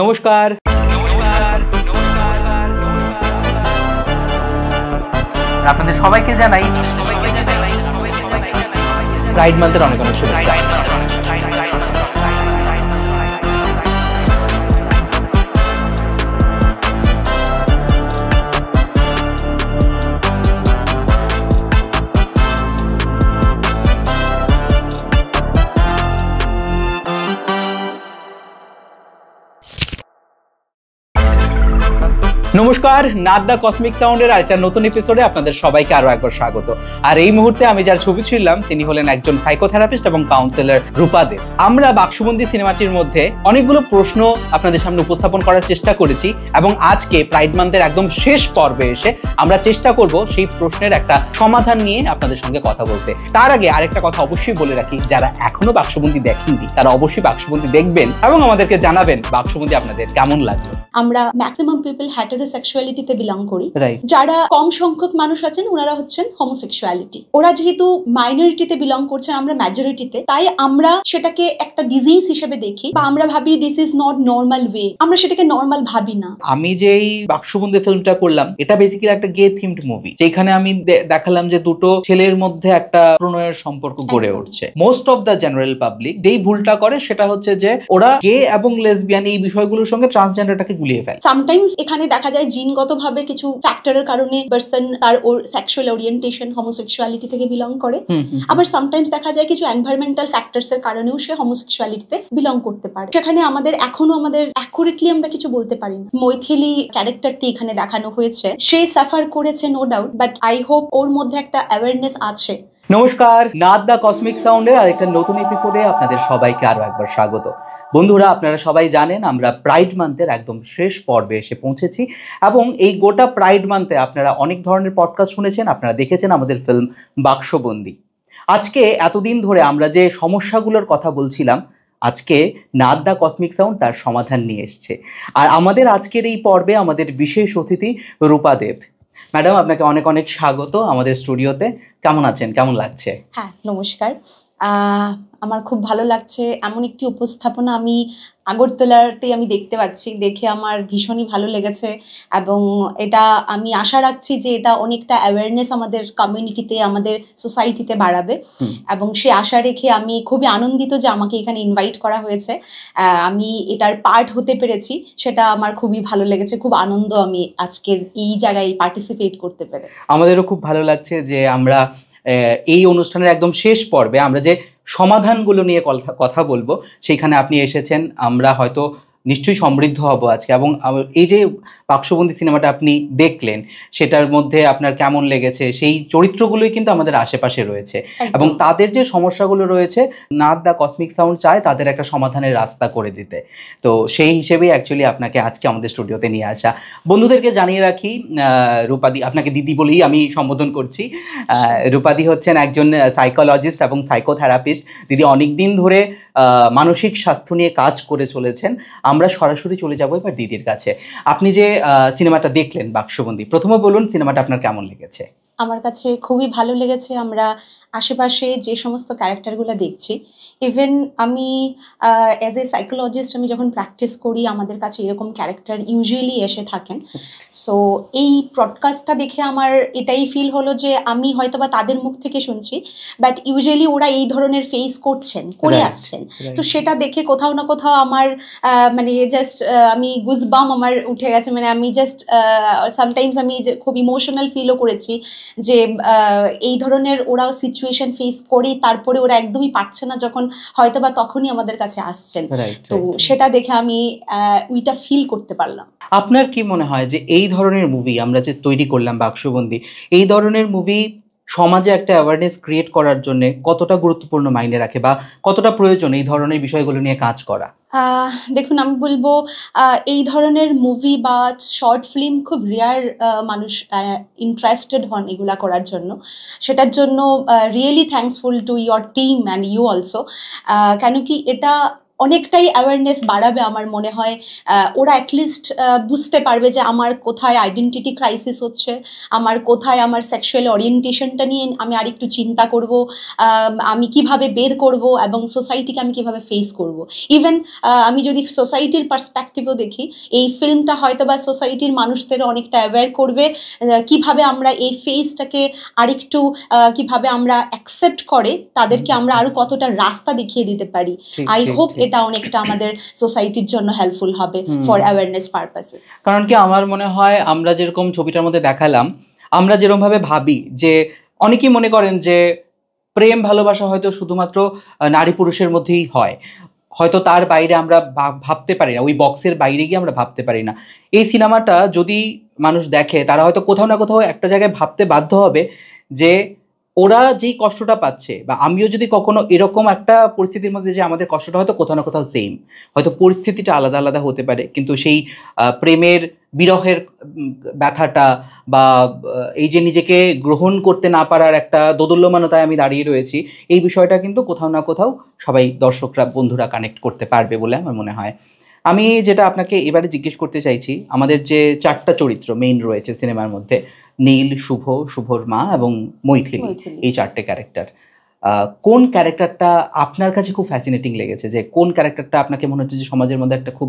নমস্কার। আপনাদের সবাইকে জানাই প্রাইড মান্থের অনেক অনেক শুভেচ্ছা। নমস্কার, নাদ দ্য কসমিক সাউন্ডের আরেকটা নতুন এপিসোডে আপনাদের সবাইকে আরো একবার স্বাগত। আর এই মুহূর্তে আমি যার ছবি ছিলাম তিনি হলেন একজন সাইকোথেরাপিস্ট এবং কাউন্সিলর রূপা দেব। আমরা বাক্সবন্দি সিনেমাটির মধ্যে অনেকগুলো প্রশ্ন আপনাদের সামনে উপস্থাপন করার চেষ্টা করেছি এবং আজকে প্রাইড মান্থের একদম শেষ পর্বে এসে আমরা চেষ্টা করব সেই প্রশ্নের একটা সমাধান নিয়ে আপনাদের সঙ্গে কথা বলতে। তার আগে আরেকটা কথা অবশ্যই বলে রাখি, যারা এখনো বাক্সবন্দি দেখেননি তারা অবশ্যই বাক্সবন্দি দেখবেন এবং আমাদেরকে জানাবেন বাক্সবন্দি আপনাদের কেমন লাগলো। আমরা ম্যাক্সিমাম পিপল হেটেরোসেক্সুয়ালিটিতে বিলং করি, যারা কম সংখ্যক মানুষ আছেন ওনারা হচ্ছেন হোমোসেক্সুয়ালিটি। ওরা যেহেতু মাইনরিটিতে বিলং করছেন, আমরা মেজরিটিতে, তাই আমরা সেটাকে একটা ডিজিজ হিসেবে দেখি বা আমরা ভাবি this is not normal way, আমরা সেটাকে নর্মাল ভাবি না। আমি যেই বাক্সবন্দি ফিল্মটা করলাম এটা বেসিক্যালি একটা গে থিমড মুভি, যেখানে আমি দেখালাম যে দুটো ছেলের মধ্যে একটা প্রণয়ের সম্পর্ক গড়ে উঠছে। Most of the general public যেই ভুলটা করে সেটা হচ্ছে যে ওরা গে এবং লেসবিয়ান এই বিষয়গুলোর সঙ্গে ট্রান্সজেন্ডারটাকে গুলিয়ে ফেলে। সামটাইমস এখানে দেখা যায় জিনগতভাবে কিছু ফ্যাক্টরের কারণে পারসন তার ওর সেক্সুয়াল ওরিয়েন্টেশন হোমোসেক্সুয়ালিটি থেকে বিলং করে, আবার সামটাইমস দেখা যায় কিছু এনভায়রনমেন্টাল ফ্যাক্টরস এর কারণেও সে হোমোসেক্সুয়ালিটিতে বিলং করতে পারে। সেখানে আমাদের এখনো অ্যাকুরেটলি আমরা কিছু বলতে পারি না। মৈথিলি ক্যারেক্টারটি এখানে দেখানো হয়েছে, সে সাফার করেছে no doubt, but I hope ওর মধ্যে একটা অ্যাওয়ারনেস আছে। নমস্কার, নাদ দ্য কসমিক সাউন্ডের আরেকটা নতুন এপিসোডে আপনাদের সবাইকে আরো একবার স্বাগত। বন্ধুরা, আপনারা সবাই জানেন আমরা প্রাইড মান্থের একদম শেষ পর্বে এসে পৌঁছেছি এবং এই গোটা প্রাইড মান্থে আপনারা অনেক ধরনের পডকাস্ট শুনেছেন, আপনারা দেখেছেন আমাদের ফিল্ম বাক্সবন্দি। আজকে এতদিন ধরে আমরা যে সমস্যাগুলোর কথা বলছিলাম, আজকে নাদ দ্য কসমিক সাউন্ড তার সমাধান নিয়ে এসছে। আর আমাদের আজকের এই পর্বে আমাদের বিশেষ অতিথি রূপা দেব। ম্যাডাম, আপনাকে অনেক অনেক স্বাগত আমাদের স্টুডিওতে। কেমন আছেন, কেমন লাগছে? হ্যাঁ, নমস্কার। আমার খুব ভালো লাগছে। এমন একটি উপস্থাপনা আমি আগরতলাতে আমি দেখতে পাচ্ছি, দেখে আমার ভীষণই ভালো লেগেছে এবং এটা আমি আশা রাখছি যে এটা অনেকটা অ্যাওয়ারনেস আমাদের কমিউনিটিতে, আমাদের সোসাইটিতে বাড়াবে এবং সে আশা রেখে আমি খুবই আনন্দিত যে আমাকে এখানে ইনভাইট করা হয়েছে। আমি এটার পার্ট হতে পেরেছি, সেটা আমার খুবই ভালো লেগেছে। খুব আনন্দ আমি আজকের এই জায়গায় পার্টিসিপেট করতে পেরে। আমাদেরও খুব ভালো লাগছে যে আমরা এই অনুষ্ঠানের একদম শেষ পর্বে আমরা যে সমাধানগুলো নিয়ে কথা বলবো সেইখানে আপনি এসেছেন। আমরা হয়তো নিশ্চয়ই সমৃদ্ধ হব আজকে। এবং এই যে বাক্সবন্দি সিনেমাটা আপনি দেখলেন সেটার মধ্যে আপনার কেমন লেগেছে, সেই চরিত্রগুলোই কিন্তু আমাদের আশেপাশে রয়েছে এবং তাদের যে সমস্যাগুলো রয়েছে নাদ দ্য কসমিক সাউন্ড চায় তাদের একটা সমাধানের রাস্তা করে দিতে। তো সেই হিসেবেই অ্যাকচুয়ালি আপনাকে আজকে আমাদের স্টুডিওতে নিয়ে আসা। বন্ধুদেরকে জানিয়ে রাখি, রূপাদি, আপনাকে দিদি বলেই আমি সম্বোধন করছি। রূপাদি হচ্ছেন একজন সাইকোলজিস্ট এবং সাইকোথেরাপিস্ট। দিদি অনেকদিন ধরে মানসিক স্বাস্থ্য নিয়ে কাজ করে চলেছেন। আমরা সরাসরি চলে যাবো এবার দিদির কাছে। আপনি যে সিনেমাটা দেখলেন বাক্সবন্দি, প্রথমে বলুন সিনেমাটা আপনার কেমন লেগেছে? আমার কাছে খুবই ভালো লেগেছে। আমরা আশেপাশে যে সমস্ত ক্যারেক্টারগুলো দেখছি, ইভেন আমি অ্যাজ এ সাইকোলজিস্ট আমি যখন প্র্যাকটিস করি আমাদের কাছে এরকম ক্যারেক্টার ইউজুয়ালি এসে থাকেন। সো এই পডকাস্টটা দেখে আমার এটাই ফিল হলো যে আমি হয়তো বা তাদের মুখ থেকে শুনছি, বাট ইউজুয়ালি ওরা এই ধরনের ফেস করে আসছেন। তো সেটা দেখে কোথাও না কোথাও আমার মানে জাস্ট আমি গুজবাম আমার উঠে গেছে। মানে আমি জাস্ট সামটাইমস আমি খুব ইমোশনাল ফিলও করেছি যে এই ধরনের ওরা সিচুয়েশন ফেস করে তারপরে ওরা একদমই পারছে না যখন হয়তো বা তখনই আমাদের কাছে আসছেন। তো সেটা দেখে আমি ওইটা ফিল করতে পারলাম। আপনার কি মনে হয় যে এই ধরনের মুভি আমরা যে তৈরি করলাম বাক্সবন্দি, এই ধরনের মুভি সমাজে একটা অ্যাওয়ারনেস ক্রিয়েট করার জন্য কতটা গুরুত্বপূর্ণ মাইনে রাখে বা কতটা প্রয়োজন এই ধরনের বিষয়গুলো নিয়ে কাজ করা? দেখুন, আমি বলবো এই ধরনের মুভি বা শর্ট ফিল্ম খুব রেয়ার মানুষ ইন্টারেস্টেড হন এগুলা করার জন্য। সেটার জন্য really thankful to your team and you also. কেন কি এটা অনেকটাই অ্যাওয়ারনেস বাড়াবে আমার মনে হয়। ওরা অ্যাটলিস্ট বুঝতে পারবে যে আমার কোথায় আইডেন্টিটি ক্রাইসিস হচ্ছে, আমার কোথায় আমার সেক্সুয়াল ওরিয়েন্টেশনটা নিয়ে আমি আরেকটু চিন্তা করব, আমি কিভাবে বের করব এবং সোসাইটিকে আমি কিভাবে ফেস করব। ইভেন আমি যদি সোসাইটির পার্সপেক্টিভও দেখি, এই ফিল্মটা হয়তো বা সোসাইটির মানুষদের অনেকটা অ্যাওয়্যার করবে কিভাবে আমরা এই ফেসটাকে আরেকটু কিভাবে আমরা অ্যাকসেপ্ট করে তাদেরকে আমরা আরো কতটা রাস্তা দেখিয়ে দিতে পারি। আই হোপ এটা অনেকটা আমাদের সোসাইটির জন্য হেল্পফুল হবে ফর অ্যাওয়ারনেস পারপাসেস। কারণ কি আমার মনে হয় আমরা যেরকম ছবিটার মধ্যে দেখালাম, আমরা যেরকম ভাবে ভাবি যে অনেকেই মনে করেন যে প্রেম ভালোবাসা হয়তো শুধুমাত্র নারী পুরুষের মধ্যেই হয়, হয়তো তার বাইরে আমরা ভাবতে পারি না, ওই বক্সের বাইরে গিয়ে আমরা ভাবতে পারি না। এই সিনেমাটা যদি মানুষ দেখে তারা হয়তো কোথাও না কোথাও একটা জায়গায় ভাবতে বাধ্য হবে যে ওরা যেই কষ্টটা পাচ্ছে, বা আমিও যদি কখনো এরকম একটা পরিস্থিতির মধ্যে যে আমাদের কষ্টটা হয়তো কোথাও না কোথাও সেম, হয়তো পরিস্থিতিটা আলাদা আলাদা হতে পারে, কিন্তু সেই প্রেমের বিরহের ব্যথাটা বা এই যে নিজেকে গ্রহণ করতে না পারার একটা দোদুল্যমানতায় আমি দাঁড়িয়ে রয়েছি, এই বিষয়টা কিন্তু কোথাও না কোথাও সবাই দর্শকরা বন্ধুরা কানেক্ট করতে পারবে বলে আমার মনে হয়। আমি যেটা আপনাকে এবারে জিজ্ঞেস করতে চাইছি, আমাদের যে 4টা চরিত্র মেইন রয়েছে সিনেমার মধ্যে, নীল, শুভ, শুভর মা এবং মৈথিলী, এই 4টে ক্যারেক্টার, কোন ক্যারেক্টারটা আপনার কাছে খুব ফ্যাসিনেটিং লেগেছে, যে কোন ক্যারেক্টারটা আপনাকে মনে হচ্ছে যে সমাজের মধ্যে একটা খুব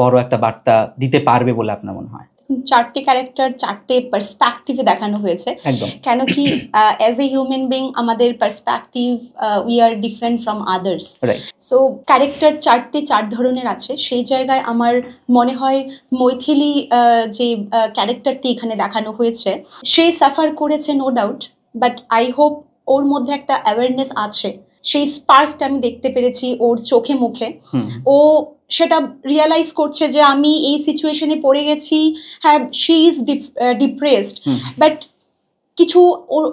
বড় একটা বার্তা দিতে পারবে বলে আপনার মনে হয়? 4টে ক্যারেক্টার 4টে পার্সপেক্টিভে দেখানো হয়েছে। কেন কি অ্যাজ এ হিউম্যান বিং আমাদের perspective we are different from others, so character 4টে 4 ধরনের আছে। সেই জায়গায় আমার মনে হয় মৈথিলী যে ক্যারেক্টারটি এখানে দেখানো হয়েছে, সে সাফার করেছে no doubt, but I hope ওর মধ্যে একটা অ্যাওয়ারনেস আছে। সেই স্পার্কটা আমি দেখতে পেরেছি ওর চোখে মুখে। ও সেটা রিয়েলাইজ করছে যে আমি এই সিচুয়েশনে পড়ে গেছি, হ্যাঁ শি ইজ ডিপ্রেসড, বাট কিছু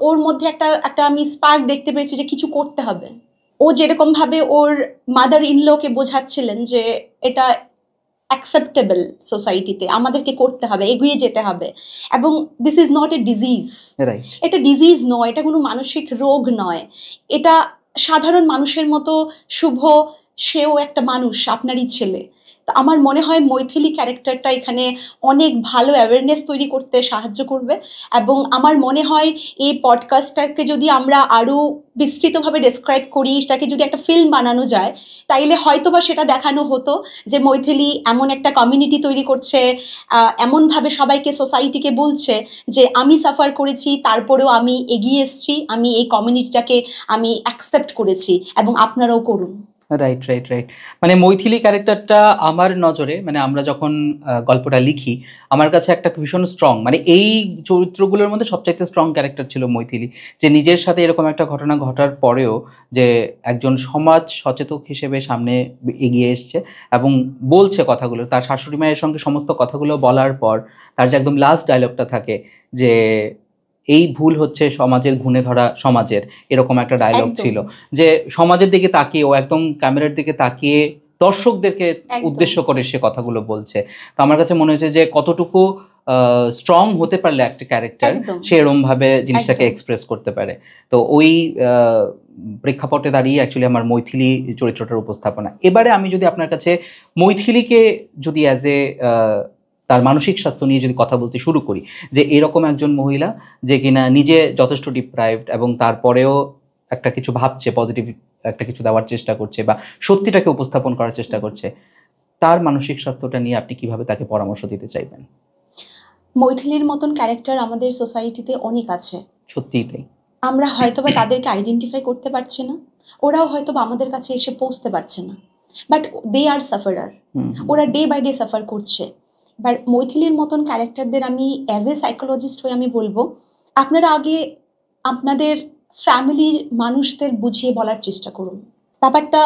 ওর মধ্যে একটা আমি স্পার্ক দেখতে পেরেছি যে কিছু করতে হবে। ও যেরকম ভাবে ওর মাদার ইনলকে বোঝাচ্ছিলেন যে এটা অ্যাকসেপ্টেবল সোসাইটিতে, আমাদেরকে করতে হবে, এগিয়ে যেতে হবে, এবং this is not a disease, এটা ডিজিজ নয়, এটা কোনো মানসিক রোগ নয়, এটা সাধারণ মানুষের মতো শুভ, সেও একটা মানুষ, আপনারই ছেলে। তো আমার মনে হয় মৈথিলী ক্যারেক্টারটা এখানে অনেক ভালো অ্যাওয়ারনেস তৈরি করতে সাহায্য করবে, এবং আমার মনে হয় এই পডকাস্টটাকে যদি আমরা আরও বিস্তৃতভাবে ডেসক্রাইব করি, সেটাকে যদি একটা ফিল্ম বানানো যায়, তাইলে হয়তো বা সেটা দেখানো হতো যে মৈথিলী এমন একটা কমিউনিটি তৈরি করছে, এমনভাবে সবাইকে সোসাইটিকে বলছে যে আমি সাফার করেছি, তারপরেও আমি এগিয়ে এসেছি, আমি এই কমিউনিটিটাকে আমি অ্যাকসেপ্ট করেছি, এবং আপনারাও করুন। রাইট রাইট রাইট মানে মৈথিলী ক্যারেক্টারটা আমার নজরে, মানে আমরা যখন গল্পটা লিখি, আমার কাছে একটা ভীষণ স্ট্রং, মানে এই চরিত্রগুলোর মধ্যে সবচাইতে স্ট্রং ক্যারেক্টার ছিল মৈথিলী, যে নিজের সাথে এরকম একটা ঘটনা ঘটার পরেও যে একজন সমাজ সচেতক হিসেবে সামনে এগিয়ে এসছে এবং বলছে কথাগুলো, তার শাশুড়ি মায়ের সঙ্গে সমস্ত কথাগুলো বলার পর তার যে একদম লাস্ট ডায়লগটা থাকে যে এই ভুল হচ্ছে সমাজের ঘুণে ধরা সমাজের, এরকম একটা ডায়লগ ছিল, যে সমাজের দিকে তাকিয়ে ও একদম ক্যামেরার দিকে তাকিয়ে দর্শকদেরকে উদ্দেশ্য করে সে কথাগুলো বলছে। তো আমার কাছে মনে হচ্ছে যে কতটুকু স্ট্রং হতে পারলে একটা ক্যারেক্টার সে এরকম ভাবে জিনিসটাকে এক্সপ্রেস করতে পারে। তো ওই প্রেক্ষাপটে দাঁড়িয়ে অ্যাকচুয়ালি আমার মৈথিলী চরিত্রটার উপস্থাপনা। এবারে আমি যদি আপনার কাছে মৈথিলীকে যদি অ্যাজ এ তার মানসিক স্বাস্থ্য নিয়ে যদি কথা বলতে শুরু করি, যে এরকম একজন মহিলা যে কিনা নিজে যথেষ্ট ডিপ্রাইভড এবং তারপরেও একটা কিছু ভাবছে, পজিটিভ একটা কিছু দেওয়ার চেষ্টা করছে বা সত্যিটাকে উপস্থাপন করার চেষ্টা করছে, তার মানসিক স্বাস্থ্যটা নিয়ে আপনি কিভাবে তাকে পরামর্শ দিতে চাইবেন? মৈথিলীর মতন ক্যারেক্টার আমাদের সোসাইটিতে অনেক আছে, সত্যিই তাই। আমরা হয়তোবা তাদেরকে আইডেন্টিফাই করতে পারছি না, ওরাও হয়তোবা আমাদের কাছে এসে পৌঁছতে পারছে না, বাট দে আর সাফারার, ওরা ডে বাই ডে সাফার করছে। বাট মৈথিলীর মতন ক্যারেক্টারদের আমি অ্যাজ এ সাইকোলজিস্ট হয়ে আমি বলবো, আপনারা আগে আপনাদের ফ্যামিলির মানুষদের বুঝিয়ে বলার চেষ্টা করুন, ব্যাপারটা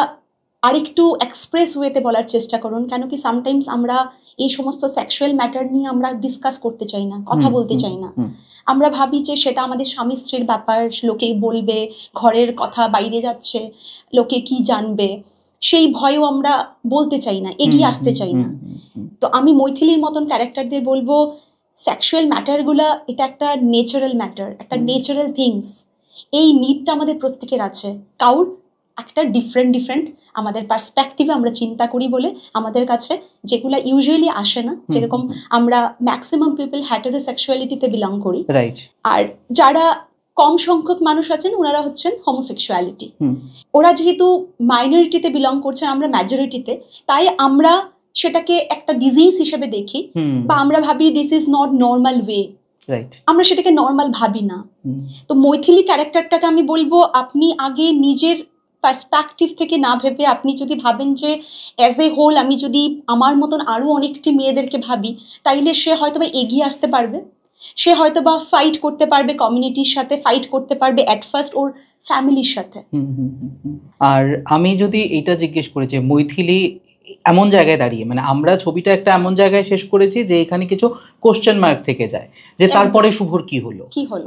আরেকটু এক্সপ্রেস ওয়েতে বলার চেষ্টা করুন। কেন কি সামটাইমস আমরা এই সমস্ত সেক্সুয়াল ম্যাটার নিয়ে আমরা ডিসকাস করতে চাই না, কথা বলতে চাই না, আমরা ভাবি যে সেটা আমাদের স্বামী স্ত্রীর ব্যাপার, লোকে বলবে, ঘরের কথা বাইরে যাচ্ছে, লোকে কি জানবে, সেই ভয়ও আমরা বলতে চাই না, এগিয়ে আসতে চাই না। তো আমি মৈথিলীর মতন ক্যারেক্টারদের বলবো, সেক্সুয়াল ম্যাটারগুলা এটা একটা নেচারাল ম্যাটার, একটা নেচারাল থিংস, এই নিডটা আমাদের প্রত্যেকের আছে, কাউর একটা ডিফারেন্ট আমাদের পার্সপেক্টিভে আমরা চিন্তা করি বলে আমাদের কাছে যেগুলা ইউজুয়ালি আসে না, যেরকম আমরা ম্যাক্সিমাম পিপল হেটারোসেক্সুয়ালিটিতে বিলং করি, রাইট, আর যারা কম সংখ্যক মানুষ আছেন ওনারা হচ্ছেন হোমোসেক্সুয়ালিটি। ওরা যেহেতু মাইনরিটিতে বিলং করছেন, আমরা মেজরিটিতে, তাই আমরা সেটাকে একটা ডিজিজ হিসেবে দেখি বা আমরা ভাবি this is not normal way, আমরা সেটাকে নর্মাল ভাবি না। তো মৈথিলি ক্যারেক্টারটাকে আমি বলবো আপনি আগে নিজের পার্সপেক্টিভ থেকে না ভেবে আপনি যদি ভাবেন যে অ্যাজ এ হোল আমি যদি আমার মতন আরো অনেকটি মেয়েদেরকে ভাবি, তাইলে সে হয়তো বা এগিয়ে আসতে পারবে, সে হয়তো বা ফাইট করতে পারবে কমিউনিটির সাথে, ফাইট করতে পারবে অ্যাট ফার্স্ট ওর ফ্যামিলির সাথে। আর আমি যদি এটা জিজ্ঞেস করি যে মৈথিলি এমন জায়গায় দাঁড়িয়ে, মানে আমরা ছবিটা একটা এমন জায়গায় শেষ করেছি যে এখানে কিছু কোশ্চেন মার্ক থেকে যায় যে তারপরে শুভর কি হলো,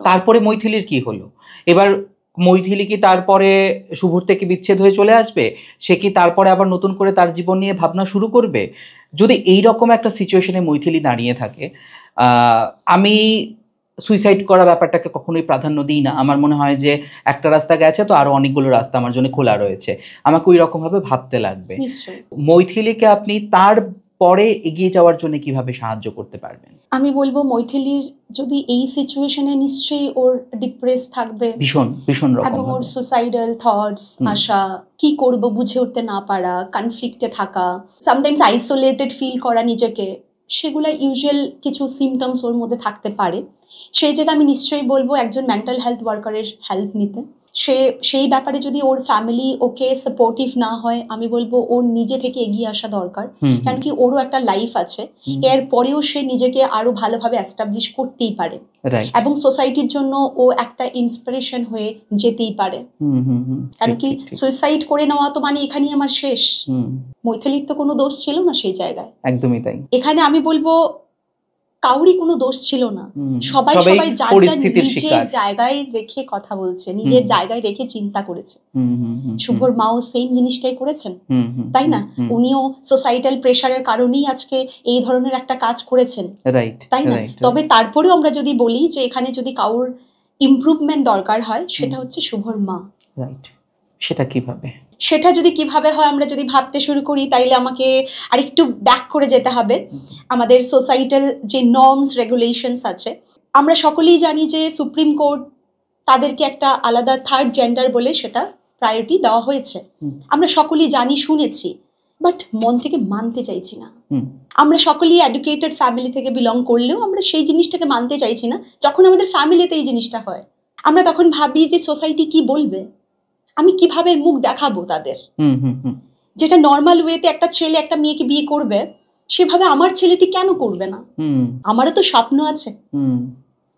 তারপরে মৈথিলির কি হলো। এবার মৈথিলি কি তারপরে শুভর থেকে বিচ্ছেদ হয়ে চলে আসবে, সে কি তারপরে আবার নতুন করে তার জীবন নিয়ে ভাবনা শুরু করবে? যদি এইরকম একটা সিচুয়েশনে মৈথিলি দাঁড়িয়ে থাকে, আমি সুইসাইড করা ব্যাপারটাকে কখনোই প্রাধান্য দিই না। আমার মনে হয় যে একটা রাস্তা গেছে তো আরো অনেকগুলো রাস্তা আমার জন্য খোলা রয়েছে, আমাকে ওই রকম ভাবে ভাবতে লাগবে। মৈথিলিকে আপনি তার পরে এগিয়ে যাওয়ার জন্য কিভাবে সাহায্য করতে পারবেন? আমি বলবো মৈথিলির যদি এই সিচুয়েশনে নিশ্চয়ই ওর ডিপ্রেস থাকবে ভীষণ রকম, এবং ওর সুসাইডাল থটস আসা, কি করব বুঝে উঠতে না পারা, কনফ্লিক্টে থাকা, সামটাইমস আইসোলেটেড ফিল করা নিজেকে, সেগুলো ইউজুয়াল কিছু সিমটমস ওর মধ্যে থাকতে পারে। সেই জায়গায় আমি নিশ্চয়ই বলবো একজন মেন্টাল হেলথ ওয়ার্কারের হেল্প নিতে। সেই ব্যাপারে যদি ওর ফ্যামিলি ওকে সাপোর্টিভ না হয়, আমি বলবো ওর নিজে থেকে এগিয়ে আসা দরকার, কারণ কি ওরও একটা লাইফ আছে, এর পরেও সে নিজেকে আরো ভালোভাবে এস্টাবলিশ করতেই পারে এবং সোসাইটির জন্য ও একটা ইন্সপিরেশন হয়ে যেতেই পারে। কারণ কি সুইসাইড করে নেওয়া তো মানে এখানেই আমার শেষ, মৈথিলির তো কোনো দোষ ছিল না সেই জায়গায়। একদমই তাই। এখানে আমি বলবো কাউরই কোনো দোষ ছিল না, সবাই যার যার নিজের জায়গায় রেখে কথা বলছে, নিজের জায়গায় রেখে চিন্তা করেছে। শুভর মাও সেম জিনিসটাই করেছেন, তাই না? উনিও সোসাইটাল প্রেসারের কারণেই আজকে এই ধরনের একটা কাজ করেছেন, তাই না? তবে তারপরেও আমরা যদি বলি যে এখানে যদি কাউর ইমপ্রুভমেন্ট দরকার হয়, সেটা হচ্ছে শুভর মা। সেটা যদি কিভাবে হয় আমরা যদি ভাবতে শুরু করি, তাইলে আমাকে আরেকটু ব্যাক করে যেতে হবে। আমাদের সোসাইটাল যে নর্মস রেগুলেশনস আছে, আমরা সকলেই জানি যে সুপ্রিম কোর্ট তাদেরকে একটা আলাদা থার্ড জেন্ডার বলে সেটা প্রায়োরিটি দেওয়া হয়েছে, আমরা সকলেই জানি, শুনেছি, বাট মন থেকে মানতে চাইছি না। আমরা সকলেই এডুকেটেড ফ্যামিলি থেকে বিলং করলেও আমরা সেই জিনিসটাকে মানতে চাইছি না। যখন আমাদের ফ্যামিলিতে এই জিনিসটা হয়, আমরা তখন ভাবি যে সোসাইটি কি বলবে, আমি কিভাবে মুখ দেখাবো তাদের। যেটা নর্মাল ওয়েতে একটা ছেলে একটা মেয়েকে বিয়ে করবে, সেভাবে আমার ছেলেটি কেন করবে না? আমারও তো স্বপ্ন আছে,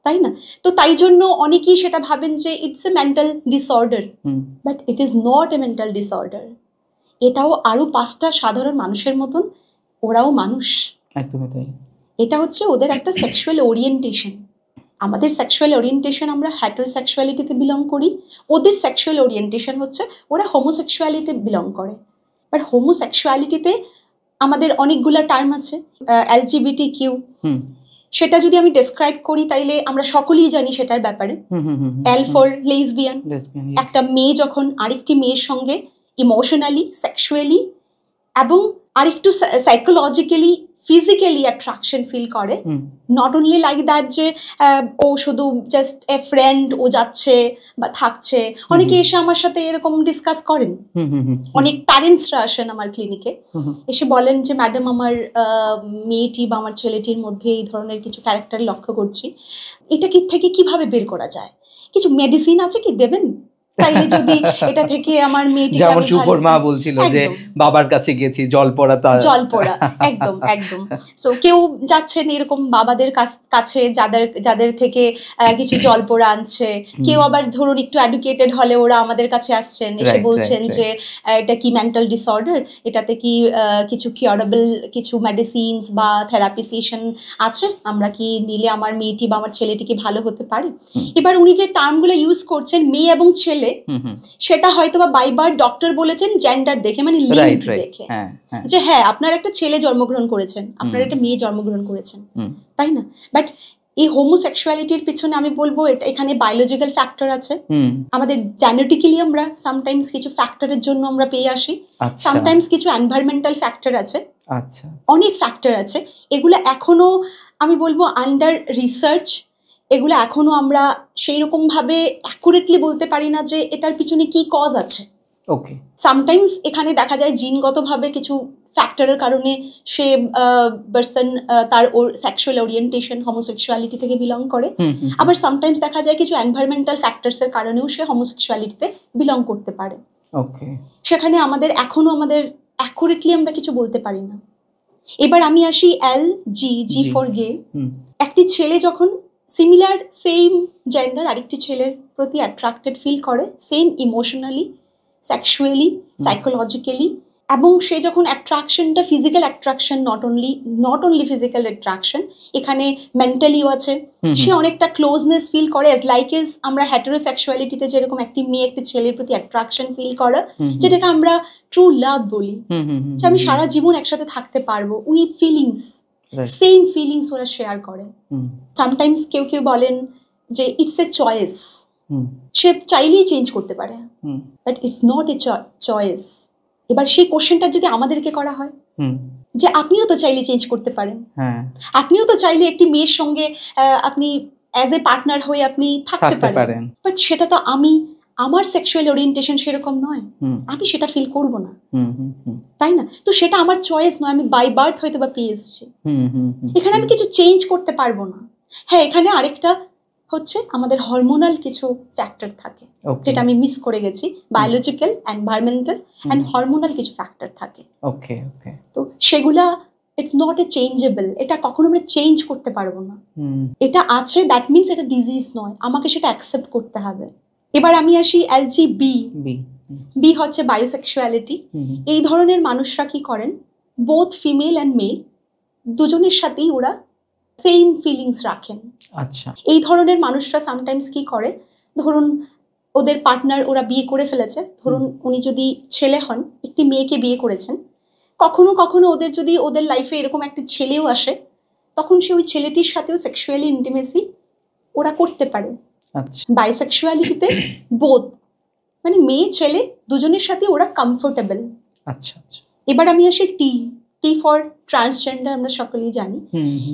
তাই না? তো তাই জন্য অনেকেই সেটা ভাবেন যে it's a mental disorder, but it is not a mental disorder. এটাও আরো 5টা সাধারণ মানুষের মতন, ওরাও মানুষ। একদমই তাই। এটা হচ্ছে ওদের একটা সেক্সুয়াল ওরিয়েন্টেশন। আমাদের সেক্সুয়াল ওরিয়েন্টেশন, আমরা হেটারোসেক্সুয়ালিটিতে বিলং করি, ওদের সেক্সুয়াল ওরিয়েন্টেশন হচ্ছে ওরা হোমোসেক্সুয়ালিটিতে বিলং করে। বাট হোমোসেক্সুয়ালিটিতে আমাদের অনেকগুলা টার্ম আছে, LGBTQ, সেটা যদি আমি ডেসক্রাইব করি তাইলে আমরা সকলেই জানি সেটার ব্যাপারে। L ফর লেসবিয়ান, একটা মেয়ে যখন আরেকটি মেয়ের সঙ্গে ইমোশনালি, সেক্সুয়ালি এবং আরেকটু সাইকোলজিক্যালি, ফিজিক্যালি অ্যাট্রাকশন ফিল করে, নট অনলি লাইক দ্যাট যে ও শুধু জাস্ট এ ফ্রেন্ড, ও যাচ্ছে বা থাকছে। অনেকে এসে আমার সাথে এরকম ডিসকাস করেন, অনেক প্যারেন্টসরা আসেন আমার ক্লিনিকে, এসে বলেন যে ম্যাডাম আমার মেয়েটি বা আমার ছেলেটির মধ্যে এই ধরনের কিছু ক্যারেক্টার লক্ষ্য করছি, এটা কি থেকে কিভাবে বের করা যায়, কিছু মেডিসিন আছে কি দেবেন, তাইলে যদি এটা থেকে আমার মেয়েটি, যেমন শুভর মা বলছিল যে বাবার কাছে গেছি, জল পড়া, একদম একদম। সো কেউ যাচ্ছেন এরকম বাবাদের কাছে যাদের থেকে কিছু জল পড়া আনছে, কেউ আবার ধরুন একটু এডুকেটেড হলে ওরা আমাদের কাছে আসছেন, এসে বলছেন যে এটা কি মেন্টাল ডিসঅর্ডার, এটাতে কি কিছু কিউরেবল কিছু মেডিসিনস বা থেরাপি সেশন আছে, আমরা কি নিলে আমার মেয়েটি বা আমার ছেলেটি কি ভালো হতে পারে। এবার উনি যে টার্মগুলো ইউজ করছেন, মেয়ে এবং ছেলে, সেটা হয়তো বা বাইবার ডক্টর বলেছেন জেন্ডার দেখে, মানে লিঙ্ক দেখে, যে হ্যাঁ আপনার একটা ছেলে জন্মগ্রহণ করেছেন, আপনার একটা মেয়ে জন্মগ্রহণ করেছেন, তাই না? বাট এই হোমোসেক্সুয়ালিটির পিছনে আমি বলবো এখানে বায়োলজিক্যাল ফ্যাক্টর আছে, হুম, আমাদের জেনেটিক্যালি আমরা সামটাইমস কিছু ফ্যাক্টরের জন্য আমরা পেয়ে আসি, আচ্ছা সামটাইমস কিছু এনভায়রনমেন্টাল ফ্যাক্টর আছে, আচ্ছা অনেক ফ্যাক্টর আছে। এগুলো এখনো আমি বলবো আন্ডার রিসার্চ, এগুলো এখনো আমরা সেই রকম ভাবে অ্যাকুরেটলি বলতে পারি না যে এটার পিছনে কি কজ আছে। ওকে সামটাইমস এখানে দেখা যায় জিনগতভাবে কিছু ফ্যাক্টরের কারণে সে পার্সন তার ওর সেক্সুয়াল ওরিয়েন্টেশন হোমোসেক্সুয়ালিটি থেকে বিলং করে, আবার সামটাইমস দেখা যায় কিছু এনভায়রনমেন্টাল ফ্যাক্টরসের কারণেও সে হোমোসেক্সুয়ালিটিতে বিলং করতে পারে। ওকে সেখানে এখনো আমাদের অ্যাকুরেটলি আমরা কিছু বলতে পারি না। এবার আমি আসি জি ফর গে। একটি ছেলে যখন সিমিলার সেম জেন্ডার আরেকটি ছেলের প্রতি অ্যাট্রাক্টেড ফিল করে, সেম ইমোশনালি, সেক্সুয়ালি, সাইকোলজিক্যালি, এবং সে যখন অ্যাট্রাকশনটা physical attraction, not only physical attraction, এখানে মেন্টালিও আছে, সে অনেকটা ক্লোজনেস ফিল করে, অ্যাজ লাইক এজ আমরা হেটেরোসেক্সুয়ালিটিতে যেরকম একটি মেয়ে একটি ছেলের প্রতি অ্যাট্রাকশন ফিল করা, যেটাকে আমরা ট্রু লাভ বলি, যে আমি সারা জীবন একসাথে থাকতে পারবো, উই ফিলিংস, সেম ফিলিংস ওরা শেয়ার করে। সামটাইমস কেউ কেউ বলেন যে ইটস এ চয়েস, সে চাইলেই চেঞ্জ করতে পারে, but it's not a choice. এবার সেই কোশ্চেনটা যদি আমাদেরকে করা হয় যে আপনিও তো চাইলে চেঞ্জ করতে পারেন, আপনিও তো চাইলে একটি মেয়ের সঙ্গে আপনি অ্যাজ এ পার্টনার হয়ে আপনি থাকতে পারেন, বাট সেটা তো আমার সেক্সুয়াল ওরিয়েন্টেশন সেরকম নয়, আমি সেটা ফিল করব না, তাই না? তো সেটা আমার চয়েস নয়, আমি বাই বার্থ হয়তো বা পেয়ে এসেছি, এখানে আমি কিছু চেঞ্জ করতে পারবো না। হ্যাঁ, এখানে আরেকটা হচ্ছে আমাদের হরমোনাল কিছু ফ্যাক্টর থাকে, যেটা আমি মিস করে গেছি, বায়োলজিক্যাল, এনভায়রনমেন্টাল অ্যান্ড হরমোনাল কিছু ফ্যাক্টর থাকে। ওকে ওকে, তো সেগুলা ইটস নট এ চেঞ্জেবল, এটা কখনো আমরা চেঞ্জ করতে পারবো না। এটা আছে, দ্যাট মিনস এটা ডিজিজ নয়, আমাকে সেটা অ্যাকসেপ্ট করতে হবে। এবার আমি আসি বি হচ্ছে বায়োসেক্সুয়ালিটি। এই ধরনের মানুষরা কি করেন, বোথ ফিমেল অ্যান্ড মেল দুজনের সাথেই ওরা সেম ফিলিংস রাখেন। আচ্ছা, এই ধরনের মানুষরা সামটাইমস কি করে, ধরুন ওদের পার্টনার ওরা বিয়ে করে ফেলেছে, ধরুন উনি যদি ছেলে হন, একটি মেয়েকে বিয়ে করেছেন, কখনো কখনো ওদের লাইফে এরকম একটা ছেলেও আসে, তখন সে ওই ছেলেটির সাথেও সেক্সুয়ালি ইন্টিমেসি ওরা করতে পারে। বায়োসেক্সুয়ালিটিতে বোথ মানে মেয়ে ছেলে দুজনের সাথে ওরা কমফোর্টেবল। আচ্ছা আচ্ছা। এবার আমি আসি টি ফর ট্রান্সজেন্ডার, আমরা সকলেই জানি।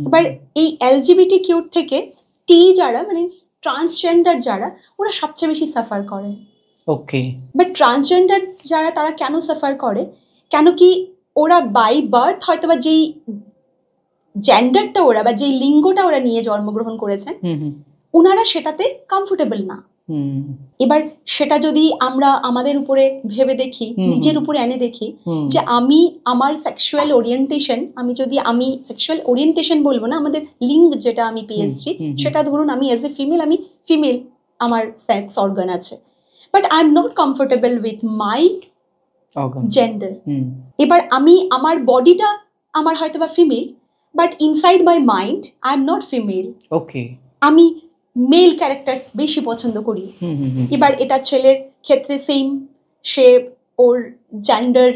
এবার এই এলজিবিটি কিউ থেকে টি যারা মানে ট্রান্সজেন্ডার যারা, ওরা সবচেয়ে বেশি সাফার করে। ওকে, বাট ট্রান্সজেন্ডার যারা তারা কেন সাফার করে, কেন কি ওরা বাই বার্থ হয়তো বা যেই জেন্ডারটা ওরা বা যেই লিঙ্গটা ওরা নিয়ে জন্মগ্রহণ করেছেন, ওনারা সেটাতে কমফোর্টেবল না। এবার সেটা যদি আমরা আমাদের উপরে ভেবে দেখি, নিজের উপরে এনে দেখি, যে আমার সেক্সুয়াল ওরিয়েন্টেশন, আমি সেক্সুয়াল ওরিয়েন্টেশন বলবো না, আমাদের লিঙ্গ যেটা আমি পেয়ে এসেছি, সেটা ধরুন আমি এজ এ ফিমেল, আমি ফিমেল, আমার সেক্স অর্গান আছে, but I am not comfortable with my gender. এবার আমার বডিটা আমার হয়তো বা female, but inside my mind I am not female. Okay, আমি মেল ক্যারেক্টার বেশি পছন্দ করি। এবার এটা ছেলের ক্ষেত্রে সেম, সে ওর জেন্ডার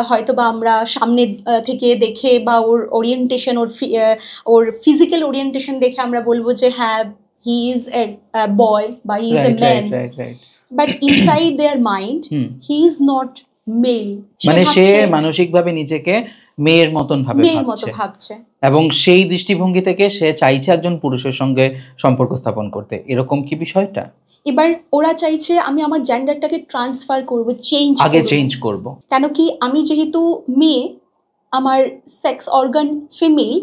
হয়তো বা আমরা সামনে থেকে দেখে বা ওর ওরিয়েন্টেশন, ওর ফিজিক্যাল ওরিয়েন্টেশন দেখে আমরা বলবো যে হ্যাঁ, হি ইজ এ বয় বা he is a man, but inside their mind he is not male. মানে সে মানসিকভাবে নিজেকে মেয়ের মতন ভাবছে এবং সেই দৃষ্টিভঙ্গি থেকে সে চাইছে একজন পুরুষের সঙ্গে সম্পর্ক স্থাপন করতে, এরকম কি বিষয়টা? এবার ওরা চাইছে আমি আমার জেন্ডারটাকে ট্রান্সফার করব, চেঞ্জ করব। কেন কি আমি যেহেতু মেয়ে, আমার সেক্স অর্গান ফিমেল,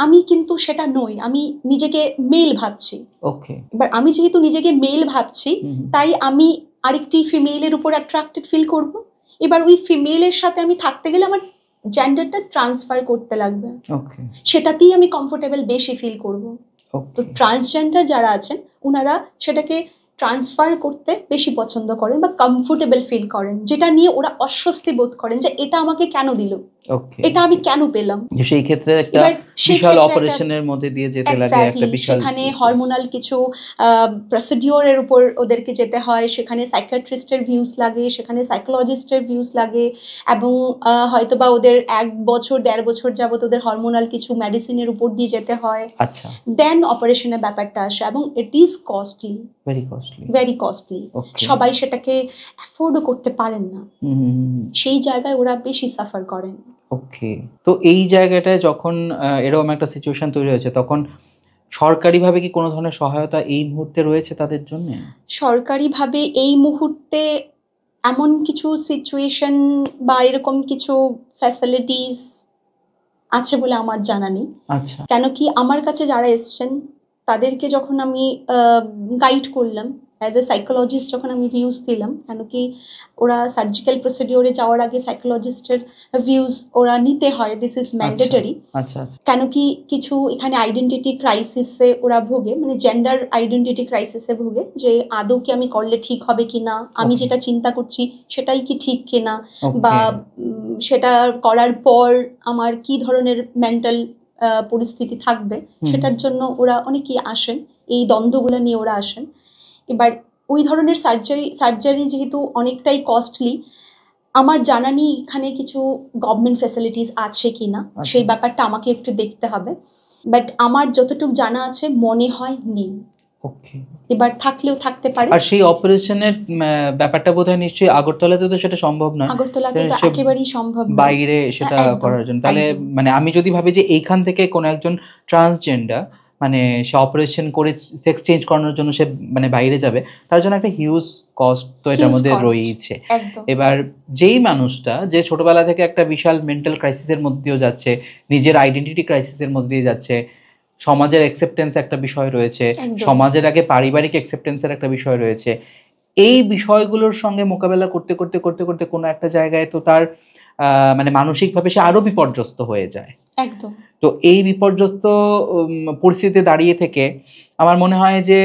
আমি কিন্তু সেটা নই, আমি নিজেকে মেল ভাবছি। ওকে, এবার আমি যেহেতু নিজেকে মেল ভাবছি, তাই আমি আরেকটি ফিমেলের উপর অ্যাট্রাক্টেড ফিল করব। এবার ওই ফিমেলের সাথে আমি থাকতে গেলে আমার জেন্ডারটা ট্রান্সফার করতে লাগবে, সেটাতেই আমি কমফোর্টেবল বেশি ফিল করব। তো ট্রান্সজেন্ডার যারা আছেন, ওনারা সেটাকে ট্রান্সফার করতে বেশি পছন্দ করেন বা কমফোর্টেবল ফিল করেন, যেটা নিয়ে ওরা অস্বস্তি বোধ করেন যে এটা আমাকে কেন দিল। ওকে, এটা আমি কেন পেলাম? সেই ক্ষেত্রে একটা এবার সেই বিশাল ক্ষেত্রে অপারেশনের মধ্যে দিয়ে যেতে লাগে, একটা এক্স্যাক্টলি বিশাল সেখানে হরমোনাল কিছু প্রসিডিওরের উপর ওদেরকে যেতে হয়, সেখানে সাইকিয়াট্রিস্টের ভিউজ লাগে, সেখানে সাইকোলজিস্টের ভিউজ লাগে, এবং হয়তোবা ওদের 1 বছর 1.5 বছর যাবত ওদের হরমোনাল কিছু মেডিসিনের উপর দিয়ে যেতে হয়, আচ্ছা, দেন অপারেশনের ব্যাপারটা আসে, এবং it is costly, very costly. Very costly. Okay, সবাই সেটাকে অ্যাফোর্ডও করতে পারেন না, হুম, সেই জায়গায় ওরা বেশি সাফার করেন। ওকে। তো এই জায়গাটায় যখন এরকম একটা সিচুয়েশন তৈরি হয়েছে, তখন সরকারিভাবে কি কোনো ধরনের সহায়তা এই মুহূর্তে রয়েছে তাদের জন্য? সরকারিভাবে এই মুহূর্তে এমন কিছু সিচুয়েশন বা এরকম কিছু ফ্যাসিলিটিস আছে বলে আমার জানা নেই। আচ্ছা, কেন কি আমার কাছে যারা এসছেন তাদেরকে যখন আমি গাইড করলাম, অ্যাজ এ সাইকোলজিস্ট যখন আমি ভিউজ দিলাম, কেন কি ওরা সার্জিক্যাল প্রসিডিওরে যাওয়ার আগে সাইকোলজিস্টের ভিউজ ওরা নিতে হয়, দিস ইজ ম্যান্ডেটরি। আচ্ছা, কেন কি কিছু এখানে আইডেন্টিটি ক্রাইসিসে ওরা ভোগে, মানে জেন্ডার আইডেন্টিটি ক্রাইসিসে ভোগে, যে আদৌ কি আমি করলে ঠিক হবে কিনা, আমি Okay. যেটা চিন্তা করছি সেটাই কি ঠিক কিনা, Okay. বা সেটা করার পর আমার কি ধরনের মেন্টাল পরিস্থিতি থাকবে, সেটার জন্য ওরা অনেকেই আসেন, এই দ্বন্দ্বগুলো নিয়ে ওরা আসেন। এবার ওই ধরনের সার্জারি যেহেতু অনেকটাই কস্টলি, আমার জানা নেই এখানে কিছু গভর্নমেন্ট ফ্যাসিলিটিস আছে কিনা, সেই ব্যাপারটা আমাকে একটু দেখতে হবে, বাট আমার যতটুকু জানা আছে মনে হয় নেই। ওকে। এবার থাকলেও থাকতে পারে। আর সেই অপারেশনের ব্যাপারটা বোধহয় নিশ্চয়ই আগরতলাতে তো সেটা সম্ভব নয়, আগরতলাতে তো সেটা একেবারেই সম্ভব নয় বাইরে সেটা একদম, করার জন্য। তাহলে একদম। মানে আমি যদি ভাবি যে এইখান থেকে কোনো একজন ট্রান্সজেন্ডার মানে সে অপারেশন করে সেক্স চেঞ্জ করানোর জন্য সে মানে বাইরে যাবে, তার জন্য একটা হিউজ কস্ট তো এটার Huge মধ্যে cost, রয়েছে। একদম এবার যেই মানুষটা যে ছোটবেলা থেকে একটা বিশাল মেন্টাল ক্রাইসিসের মধ্যে দিয়েও যাচ্ছে, নিজের আইডেন্টিটি ক্রাইসিসের মধ্যে দিয়ে যাচ্ছে, সমাজের অ্যাকসেপ্টেন্স একটা বিষয় রয়েছে, একদম। সমাজের আগে পারিবারিক অ্যাকসেপ্টেন্সের একটা বিষয় রয়েছে, এই বিষয়গুলোর সঙ্গে মোকাবেলা করতে করতে করতে করতে কোনো একটা জায়গায় তো তার মানে মানসিকভাবে সে আরো বিপর্যস্ত হয়ে যায়। একদম তো এই বিপর্যস্ত পরিস্থিতিতে দাঁড়িয়ে থেকে আমার মনে হয় যে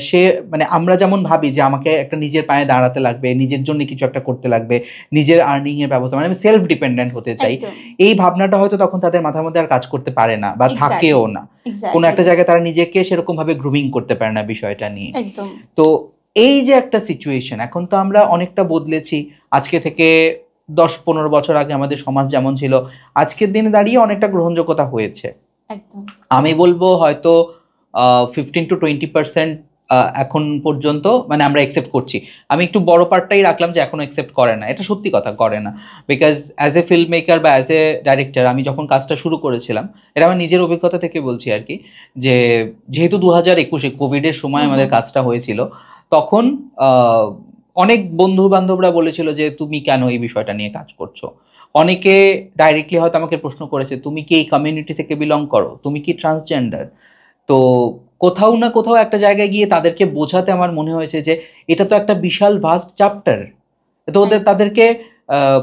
সে মানে আমরা যেমন ভাবি যে আমাকে একটা নিজের পায়ে দাঁড়াতে লাগবে, নিজের জন্য কিছু একটা করতে লাগবে, নিজের আর্নিং এর ব্যবস্থা, মানে আমি সেলফ ডিপেন্ডেন্ট হতে চাই, একদম এই ভাবনাটা হয়তো তখন তাদের মাথার মধ্যে আর কাজ করতে পারে না বা থাকেও না। কোনো একটা জায়গায় তারা নিজেকে সেরকম ভাবে গ্রুমিং করতে পারে না বিষয়টা নিয়ে। একদম তো এই যে একটা সিচুয়েশন, এখন তো আমরা অনেকটা বদলেছি। আজকে থেকে 10-15 বছর আগে আমাদের সমাজ যেমন ছিল, আজকের দিনে দাঁড়িয়ে অনেকটা গ্রহণযোগ্যতা হয়েছে। একদম আমি বলবো হয়তো 15-20% এখন পর্যন্ত মানে আমরা একসেপ্ট করছি। আমি একটু বড় পার্টটাই রাখলাম যে এখনো একসেপ্ট করে না, এটা সত্যি কথা, করে না। Because as a film maker বা অ্যাজ এ ডাইরেক্টর আমি যখন কাজটা শুরু করেছিলাম, এটা আমার নিজের অভিজ্ঞতা থেকে বলছি আর কি, যে যেহেতু 2021-এ কোভিডের সময় আমাদের কাজটা হয়েছিল, তখন অনেক বন্ধু বান্ধবরা বলেছিল যে তুমি কেন এই বিষয়টা নিয়ে কাজ করছো। অনেকে ডাইরেক্টলি হয়তো আমাকে প্রশ্ন করেছে, তুমি কি এই কমিউনিটি থেকে বিলং করো, তুমি কি ট্রান্সজেন্ডার? তো কোথাও না কোথাও একটা জায়গায় গিয়ে তাদেরকে বোঝাতে আমার মনে হয়েছে যে এটা তো একটা বিশাল ভাস্ট চ্যাপ্টার, তো তাদেরকে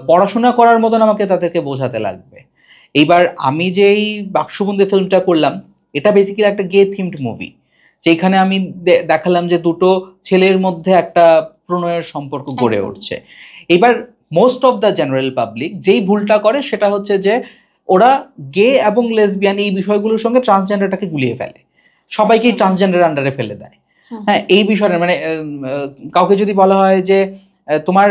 পড়াশোনা করার মতন আমাকে তাদেরকে বোঝাতে লাগবে। এইবার আমি যে এই বাক্সবন্দি ফিল্মটা করলাম, এটা বেসিক্যালি একটা গে থিমড মুভি, যেখানে আমি দেখালাম যে দুটো ছেলের মধ্যে একটা প্রণয়ের সম্পর্ক গড়ে উঠছে। এবার most of the general public যেই ভুলটা করে সেটা হচ্ছে যে ওরা গে এবং লেসবিয়ান এই বিষয়গুলোর সঙ্গে ট্রান্সজেন্ডারটাকে গুলিয়ে ফেলে, সবাইকেই ট্রান্সজেন্ডার আন্ডারে ফেলে দেয়। হ্যাঁ, এই বিষয়টা মানে কাউকে যদি বলা হয় যে তোমার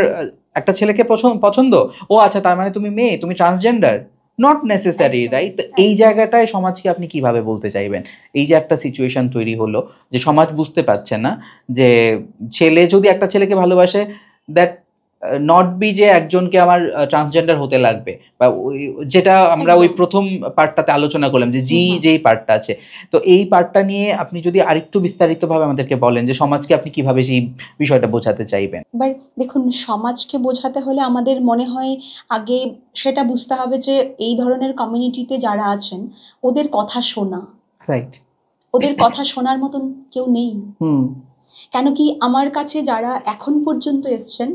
একটা ছেলেকে পছন্দ, ও আচ্ছা তার মানে তুমি মেয়ে, তুমি ট্রান্সজেন্ডার, নট নেসেসারি, রাইট? এই জায়গাটায় সমাজকে আপনি কিভাবে বলতে চাইবেন? এই যে একটা সিচুয়েশন তৈরি হলো যে সমাজ বুঝতে পারছে না যে ছেলে যদি একটা ছেলেকে ভালোবাসে, দ্যাট নট বি যে একজনকে আমার ট্রান্সজেন্ডার হতে লাগবে, বা যেটা আমরা ওই প্রথম পার্টটাতে আলোচনা করলাম যে যেই পার্টটা আছে, তো এই পার্টটা নিয়ে আপনি যদি আরেকটু বিস্তারিতভাবে আমাদেরকে বলেন যে সমাজকে আপনি কিভাবে সেই বিষয়টা বোঝাতে চাইবেন। এবার দেখুন, সমাজকে বোঝাতে হলে আমাদের মনে হয় আগে সেটা বুঝতে হবে যে এই ধরনের কমিউনিটিতে যারা আছেন ওদের কথা শোনা, রাইট, ওদের কথা শোনার মতন কেউ নেই। কেন কি আমার কাছে যারা এখন পর্যন্ত এসছেন,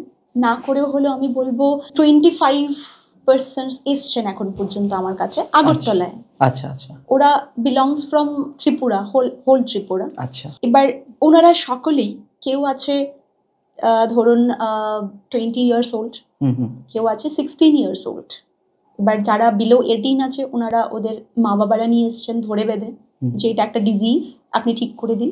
না করেও হলেও আমি বলবো 25% এসছেন এখন পর্যন্ত আমার কাছে আগরতলায়। আচ্ছা আচ্ছা, ওরা belongs from Tripura, whole Tripura. আচ্ছা, এবার ওনারা সকলেই, কেউ আছে ধরুন 20 years old, কেউ আছে 16 years old, এবার যারা বিলো 18 আছে ওনারা ওদের মা বাবারা নিয়ে এসছেন ধরে বেঁধে যে এটা একটা ডিজিজ, আপনি ঠিক করে দিন।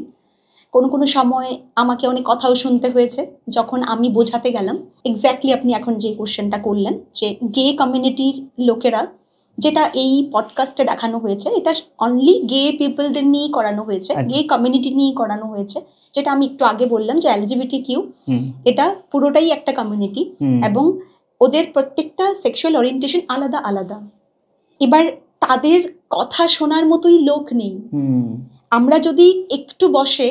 কোনো কোনো সময় আমাকে অনেক কথাও শুনতে হয়েছে যখন আমি বোঝাতে গেলাম। এক্স্যাক্টলি আপনি এখন যে কোশ্চেনটা করলেন যে গে কমিউনিটির লোকেরা, যেটা এই পডকাস্টে দেখানো হয়েছে এটা অনলি গে পিপলদের নিয়েই করানো হয়েছে, গে কমিউনিটি নিয়েই করানো হয়েছে। যেটা আমি একটু আগে বললাম যে LGBTQ এটা পুরোটাই একটা কমিউনিটি এবং ওদের প্রত্যেকটা সেক্সুয়াল ওরিয়েন্টেশন আলাদা আলাদা। এবার তাদের কথা শোনার মতোই লোক নেই। আমরা যদি একটু বসে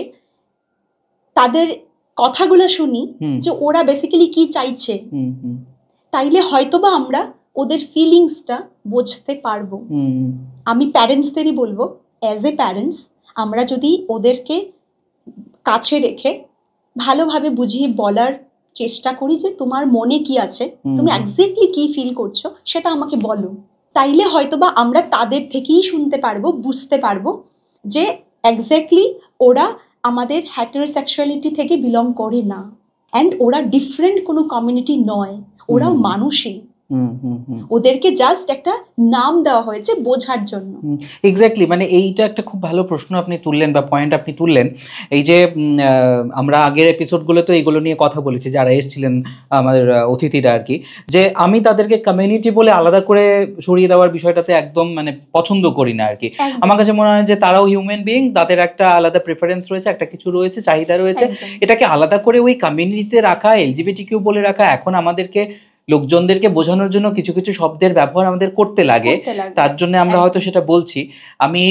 তাদের কথাগুলো শুনি যে ওরা বেসিক্যালি কি চাইছে, তাইলে হয়তোবা আমরা ওদের ফিলিংসটা বুঝতে পারবো। আমি প্যারেন্টসদেরই বলবো, অ্যাজ এ প্যারেন্টস আমরা যদি ওদেরকে কাছে রেখে ভালোভাবে বুঝিয়ে বলার চেষ্টা করি যে তোমার মনে কি আছে, তুমি এক্স্যাক্টলি কি ফিল করছো সেটা আমাকে বলো, তাইলে হয়তোবা আমরা তাদের থেকেই শুনতে পারবো, বুঝতে পারবো যে এক্স্যাক্টলি ওরা আমাদের হেটেরোসেক্সুয়ালিটি থেকে বিলং করে না, অ্যান্ড ওরা ডিফারেন্ট কোনো কমিউনিটি নয়, ওরাও মানুষই। ওদেরকে জাস্ট একটা নাম দেওয়া হয়েছে বোঝার জন্য। এক্স্যাক্টলি, মানে এইটা একটা খুব ভালো প্রশ্ন আপনি তুললেন বা পয়েন্ট আপনি তুললেন। এই যে আমরা আগের এপিসোডগুলো তো এইগুলো নিয়ে কথা বলেছি, যারা এসেছিলেন আমাদের অতিথিরা আর কি, যে আমি তাদেরকে কমিউনিটি বলে আলাদা করে সরিয়ে দেওয়ার বিষয়টাতে একদম মানে পছন্দ করি না আর কি। আমার কাছে মনে হয় যে তারাও হিউম্যান বিইং, তাদের একটা আলাদা প্রেফারেন্স রয়েছে, একটা কিছু রয়েছে, চাহিদা রয়েছে। এটাকে আলাদা করে ওই কমিউনিটিতে রাখা, LGBTQ বলে রাখা, এখন আমাদেরকে লোকজনদেরকে বোঝানোর জন্য কিছু কিছু শব্দের ব্যবহার আমাদের করতে লাগে, তার জন্য আমরা হয়তো সেটা বলছি। আমি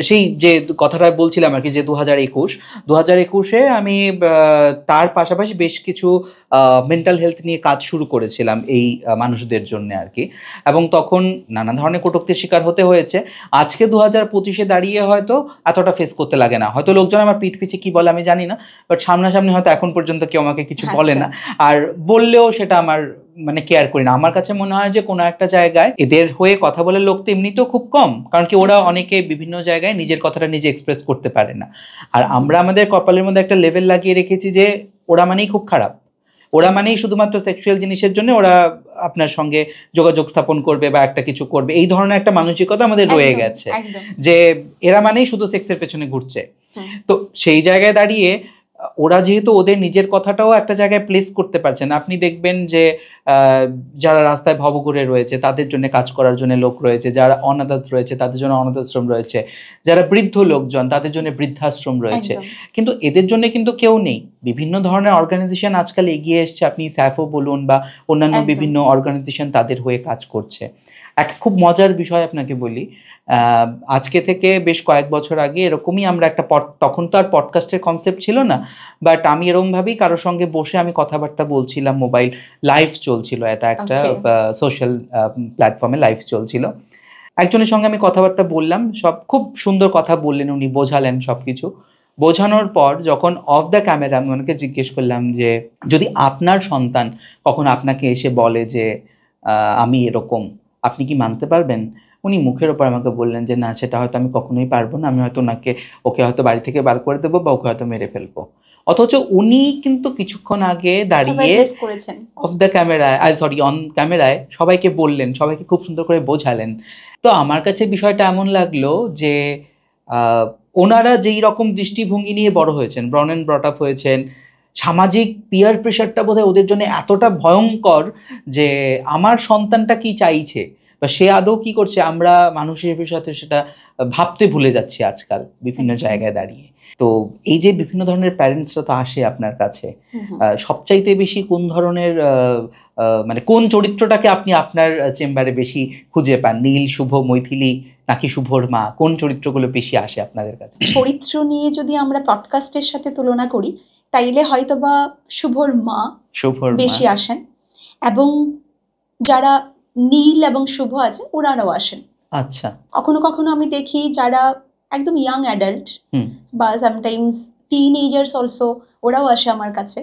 সেই যে কথাটা বলছিলাম আর কি, যে 2021-এ আমি তার পাশাপাশি বেশ কিছু মেন্টাল হেলথ নিয়ে কাজ শুরু করেছিলাম এই মানুষদের জন্য আর কি, এবং তখন নানা ধরনের কটূক্তির শিকার হতে হয়েছে। আজকে 2025-এ দাঁড়িয়ে হয়তো এতটা ফেস করতে লাগে না, হয়তো লোকজন আমার পিঠ পিছে কি বলে আমি জানি না, বাট সামনাসামনি হয়তো এখন পর্যন্ত কেউ আমাকে কিছু বলে না, আর বললেও সেটা আমার মানে কেয়ার করি না। আমার কাছে মনে হয় যে কোনো একটা জায়গায় এদের হয়ে কথা বলার লোক তো এমনিতেও খুব কম, কারণ কি ওরা অনেকে বিভিন্ন জায়গায় নিজের কথাটা নিজে এক্সপ্রেস করতে পারে না। আর আমরা আমাদের কপালের মধ্যে একটা লেভেল লাগিয়ে রেখেছি যে ওরা মানেই খুব খারাপ, ওরা মানেই শুধুমাত্র সেক্সুয়াল জিনিসের জন্য ওরা আপনার সঙ্গে যোগাযোগ স্থাপন করবে বা একটা কিছু করবে, এই ধরনের একটা মানসিকতা আমাদের রয়ে গেছে যে এরা মানেই শুধু সেক্সের পেছনে ঘুরছে। তো সেই জায়গায় দাঁড়িয়ে ওরা যেহেতু ওদের নিজের কথাটাও একটা জায়গায় প্লেস করতে পারছে না, আপনি দেখবেন যে যারা রাস্তায় ভবঘুরে রয়েছে তাদের জন্য কাজ করার জন্য লোক রয়েছে, যারা অনাথ রয়েছে তাদের জন্য অনাথাশ্রম রয়েছে, যারা বৃদ্ধ লোকজন তাদের জন্য বৃদ্ধাশ্রম রয়েছে, কিন্তু এদের জন্য কিন্তু কেউ নেই। বিভিন্ন ধরনের অর্গানাইজেশন আজকাল এগিয়ে এসছে, আপনি স্যাফো বলুন বা অন্যান্য বিভিন্ন অর্গানাইজেশন তাদের হয়ে কাজ করছে। একটা খুব মজার বিষয় আপনাকে বলি, আজকে থেকে বেশ কয়েক বছর আগে এরকমই আমরা একটা তখন তো আর পডকাস্টের কনসেপ্ট ছিল না, বাট আমি এরকম ভাবেই কারোর সঙ্গে বসে আমি কথাবার্তা বলছিলাম, মোবাইল লাইভ চলছিল, এটা একটা সোশ্যাল প্ল্যাটফর্মে লাইভ চলছিল। একজনের সঙ্গে আমি কথাবার্তা বললাম, সব খুব সুন্দর কথা বললেন, উনি বোঝালেন সবকিছু। বোঝানোর পর যখন অফ দ্য ক্যামেরা আমি ওনাকে জিজ্ঞেস করলাম যে যদি আপনার সন্তান কখন আপনাকে এসে বলে যে আমি এরকম, আপনি কি মানতে পারবেন? উনি মুখের ওপর আমাকে বললেন যে না, সেটা হয়তো আমি কখনোই পারবো না, আমি হয়তো ওকে হয়তো বাড়ি থেকে বার করে দেবো বা ওকে হয়তো মেরে ফেলবো। অথচ উনি কিন্তু কিছুক্ষণ আগে দাঁড়িয়ে অফ দ্য ক্যামেরায় অন ক্যামেরায় সবাইকে বললেন, সবাইকে খুব সুন্দর করে বোঝালেন। তো আমার কাছে বিষয়টা এমন লাগলো যে ওনারা যেই রকম দৃষ্টিভঙ্গি নিয়ে বড় হয়েছেন, ব্রন এন্ড ব্রট আপ হয়েছেন, সামাজিক পিয়ার প্রেশারটা বোধহয় ওদের জন্য এতটা ভয়ঙ্কর যে আমার সন্তানটা কি চাইছে বা সে আদৌ কি করছে, আমরা মানুষের সাথে সেটা ভাবতে ভুলে যাচ্ছি আজকাল বিভিন্ন জায়গায় দাঁড়িয়ে। তো এই যে বিভিন্ন ধরনের প্যারেন্টসরা তো আসে আপনার কাছে, সবচাইতে বেশি কোন ধরনের মানে কোন চরিত্রটাকে আপনি আপনার চেম্বারে বেশি খুঁজে পান? নীল, শুভ, মৈথিলি নাকি শুভর মা? কোন চরিত্রগুলো বেশি আসে আপনাদের কাছে? চরিত্র নিয়ে যদি আমরা পডকাস্টের সাথে তুলনা করি তাইলে হয়তোবা শুভর মা বেশি আসেন, এবং যারা নীল এবং শুভ আছে ওরাও আসেন। আচ্ছা, কখনো কখনো আমি দেখি যারা একদম ইয়াং অ্যাডাল্ট বা সামটাইমস টিনেজার্স অলসো, ওরাও আসে আমার কাছে।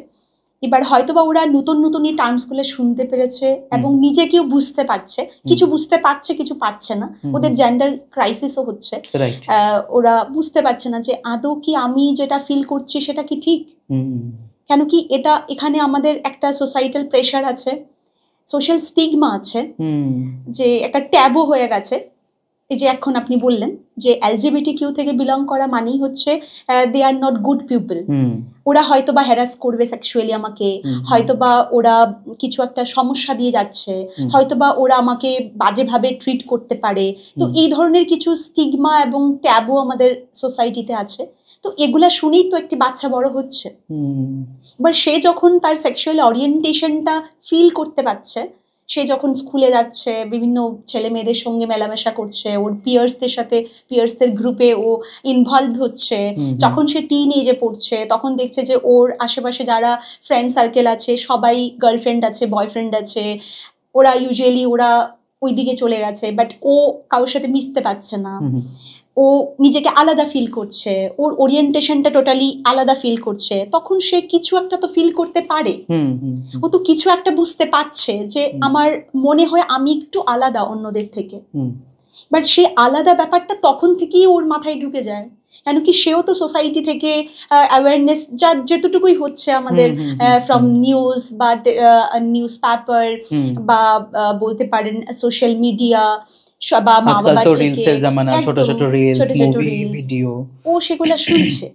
এবার হয়তোবা ওরা নতুন নতুন এই টার্মসগুলো শুনতে পেরেছে এবং নিজেকেও বুঝতে পারছে, কিছু বুঝতে পারছে, কিছু পারছে না, ওদের জেন্ডার ক্রাইসিসও হচ্ছে, ওরা বুঝতে পারছে না যে আদৌ কি আমি যেটা ফিল করছি সেটা কি ঠিক, কেন কি এটা এখানে আমাদের একটা সোসাইটাল প্রেশার আছে সোশ্যাল স্টিগমা আছে, যে একটা ট্যাবু হয়ে গেছে। এই যে এখন আপনি বললেন যে LGBTQ থেকে বিলং করা মানেই হচ্ছে দে আর নট গুড পিপল, ওরা হয়তো বা হ্যারাস করবে সেক্সুয়ালি আমাকে, হয়তো বা ওরা কিছু একটা সমস্যা দিয়ে যাচ্ছে, হয়তো বা ওরা আমাকে বাজেভাবে ট্রিট করতে পারে। তো এই ধরনের কিছু স্টিগমা এবং ট্যাবু আমাদের সোসাইটিতে আছে। তো এগুলা শুনেই তো একটি বাচ্চা বড় হচ্ছে। এবার সে যখন তার সেক্সুয়াল ওরিয়েন্টেশনটা ফিল করতে পারছে, সে যখন স্কুলে যাচ্ছে, বিভিন্ন ছেলে মেয়েদের সঙ্গে মেলামেশা করছে, ওর পিয়ার্সদের সাথে, পিয়ার্সদের গ্রুপে ও ইনভলভ হচ্ছে, যখন সে টিন এজে পড়ছে, তখন দেখছে যে ওর আশেপাশে যারা ফ্রেন্ড সার্কেল আছে সবাই গার্লফ্রেন্ড আছে, বয়ফ্রেন্ড আছে, ওরা ইউজুয়ালি ওরা ওই দিকে চলে গেছে, বাট ও কারোর সাথে মিশতে পারছে না, ও নিজেকে আলাদা ফিল করছে, ওর ওরিয়েন্টেশনটা টোটালি আলাদা ফিল করছে, তখন সে কিছু একটা তো ফিল করতে পারে, ও তো কিছু একটা বুঝতে পারছে যে আমার মনে হয় আমি একটু আলাদা অন্যদের থেকে। বাট সে আলাদা ব্যাপারটা তখন থেকেই ওর মাথায় ঢুকে যায়, কেন কি সেও তো সোসাইটি থেকে অ্যাওয়ারনেস যার যেতটুকুই হচ্ছে আমাদের ফ্রম নিউজ বা নিউজ পেপার বা বলতে পারেন সোশ্যাল মিডিয়া বা মা বাবার থেকে ছোট ছোট রিলস ভিডিও, ও সেগুলা শুনছে,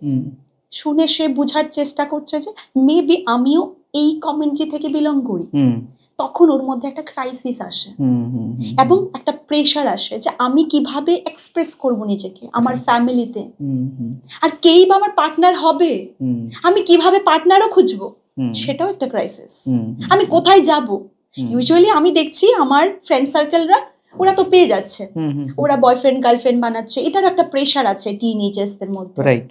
শুনে সে বোঝার চেষ্টা করছে যে মেবি আমিও এই কমিউনিটি থেকে বিলং করি। তখন ওর মধ্যে একটা ক্রাইসিস আসে এবং একটা প্রেশার আসে যে আমি কিভাবে এক্সপ্রেস করব নিজেকে আমার ফ্যামিলিতে, আর কেই বা আমার পার্টনার হবে, আমি কিভাবে পার্টনারও খুঁজবো, সেটাও একটা ক্রাইসিস। আমি কোথায় যাব? ইউজুয়ালি আমি দেখছি আমার ফ্রেন্ড সার্কেলরা ওরা তো পেয়ে যাচ্ছে, ওরা বয়ফ্রেন্ড গার্লফ্রেন্ড বানাচ্ছে, এটার একটা প্রেশার আছে টিনেজার্সদের মধ্যে, রাইট?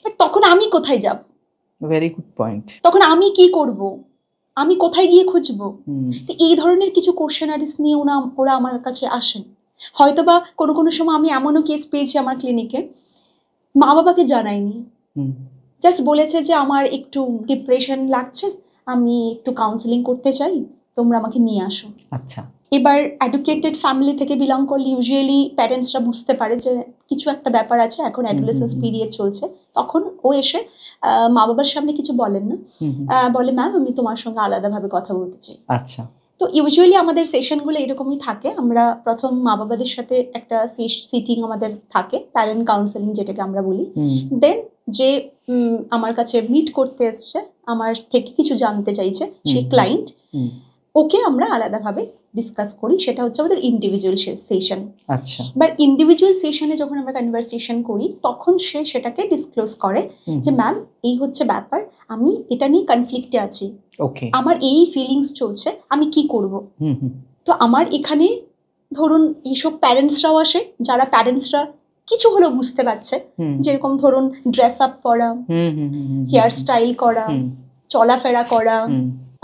বাট তখন আমি কোথায় যাব? Very good point. তখন আমি কি করব? আমি কোথায় গিয়ে খুঁজবো? তো এই ধরনের কিছু কোশ্চেনারিজ নিয়ে ওরা আমার কাছে আসেন। হয়তো বা কোনো সময় আমি এমনও কেস পেয়েছি আমার ক্লিনিকে, মা বাবাকে জানাইনি, জাস্ট বলেছে যে আমার একটু ডিপ্রেশন লাগছে, আমি একটু কাউন্সেলিং করতে চাই, তোমরা আমাকে নিয়ে আসো। আচ্ছা। এবার এডুকেটেড ফ্যামিলি থেকে বিলং করলে ইউজুয়ালি প্যারেন্টসরা বুঝতে পারে যে কিছু একটা ব্যাপার আছে, এখন অ্যাডোলেসেন্স পিরিয়ড চলছে, তখন ও এসে মা বাবার সামনে কিছু বলেন না, বলে ম্যাম আমি তোমার সঙ্গে আলাদাভাবে কথা বলতে চাই। আচ্ছা। তো ইউজুয়ালি আমাদের সেশনগুলো এরকমই থাকে, আমরা প্রথম মা বাবাদের সাথে একটা সিটিং আমাদের থাকে, প্যারেন্ট কাউন্সেলিং যেটাকে আমরা বলি। দেন যে আমার কাছে মিট করতে এসছে, আমার থেকে কিছু জানতে চাইছে সেই ক্লায়েন্ট, ওকে আমরা আলাদাভাবে ডিসকাস করি, সেটা হচ্ছে আমাদের ইন্ডিভিজুয়াল সেশন। আচ্ছা। বাট ইন্ডিভিজুয়াল সেশনে যখন আমরা কনভারসেশন করি তখন সে সেটাকে ডিসক্লোজ করে যে ম্যাম এই হচ্ছে ব্যাপার, আমি এটা নিয়ে কনফ্লিক্টে আছি, আমার এই ফিলিংস চলছে, আমি কি করব? তো আমার এখানে ধরুন এইসব প্যারেন্টসরাও আসে, যারা প্যারেন্টসরা কিছু হলেও বুঝতে পারছে, যেরকম ধরুন ড্রেস আপ করা, হেয়ার স্টাইল করা, চলাফেরা করা,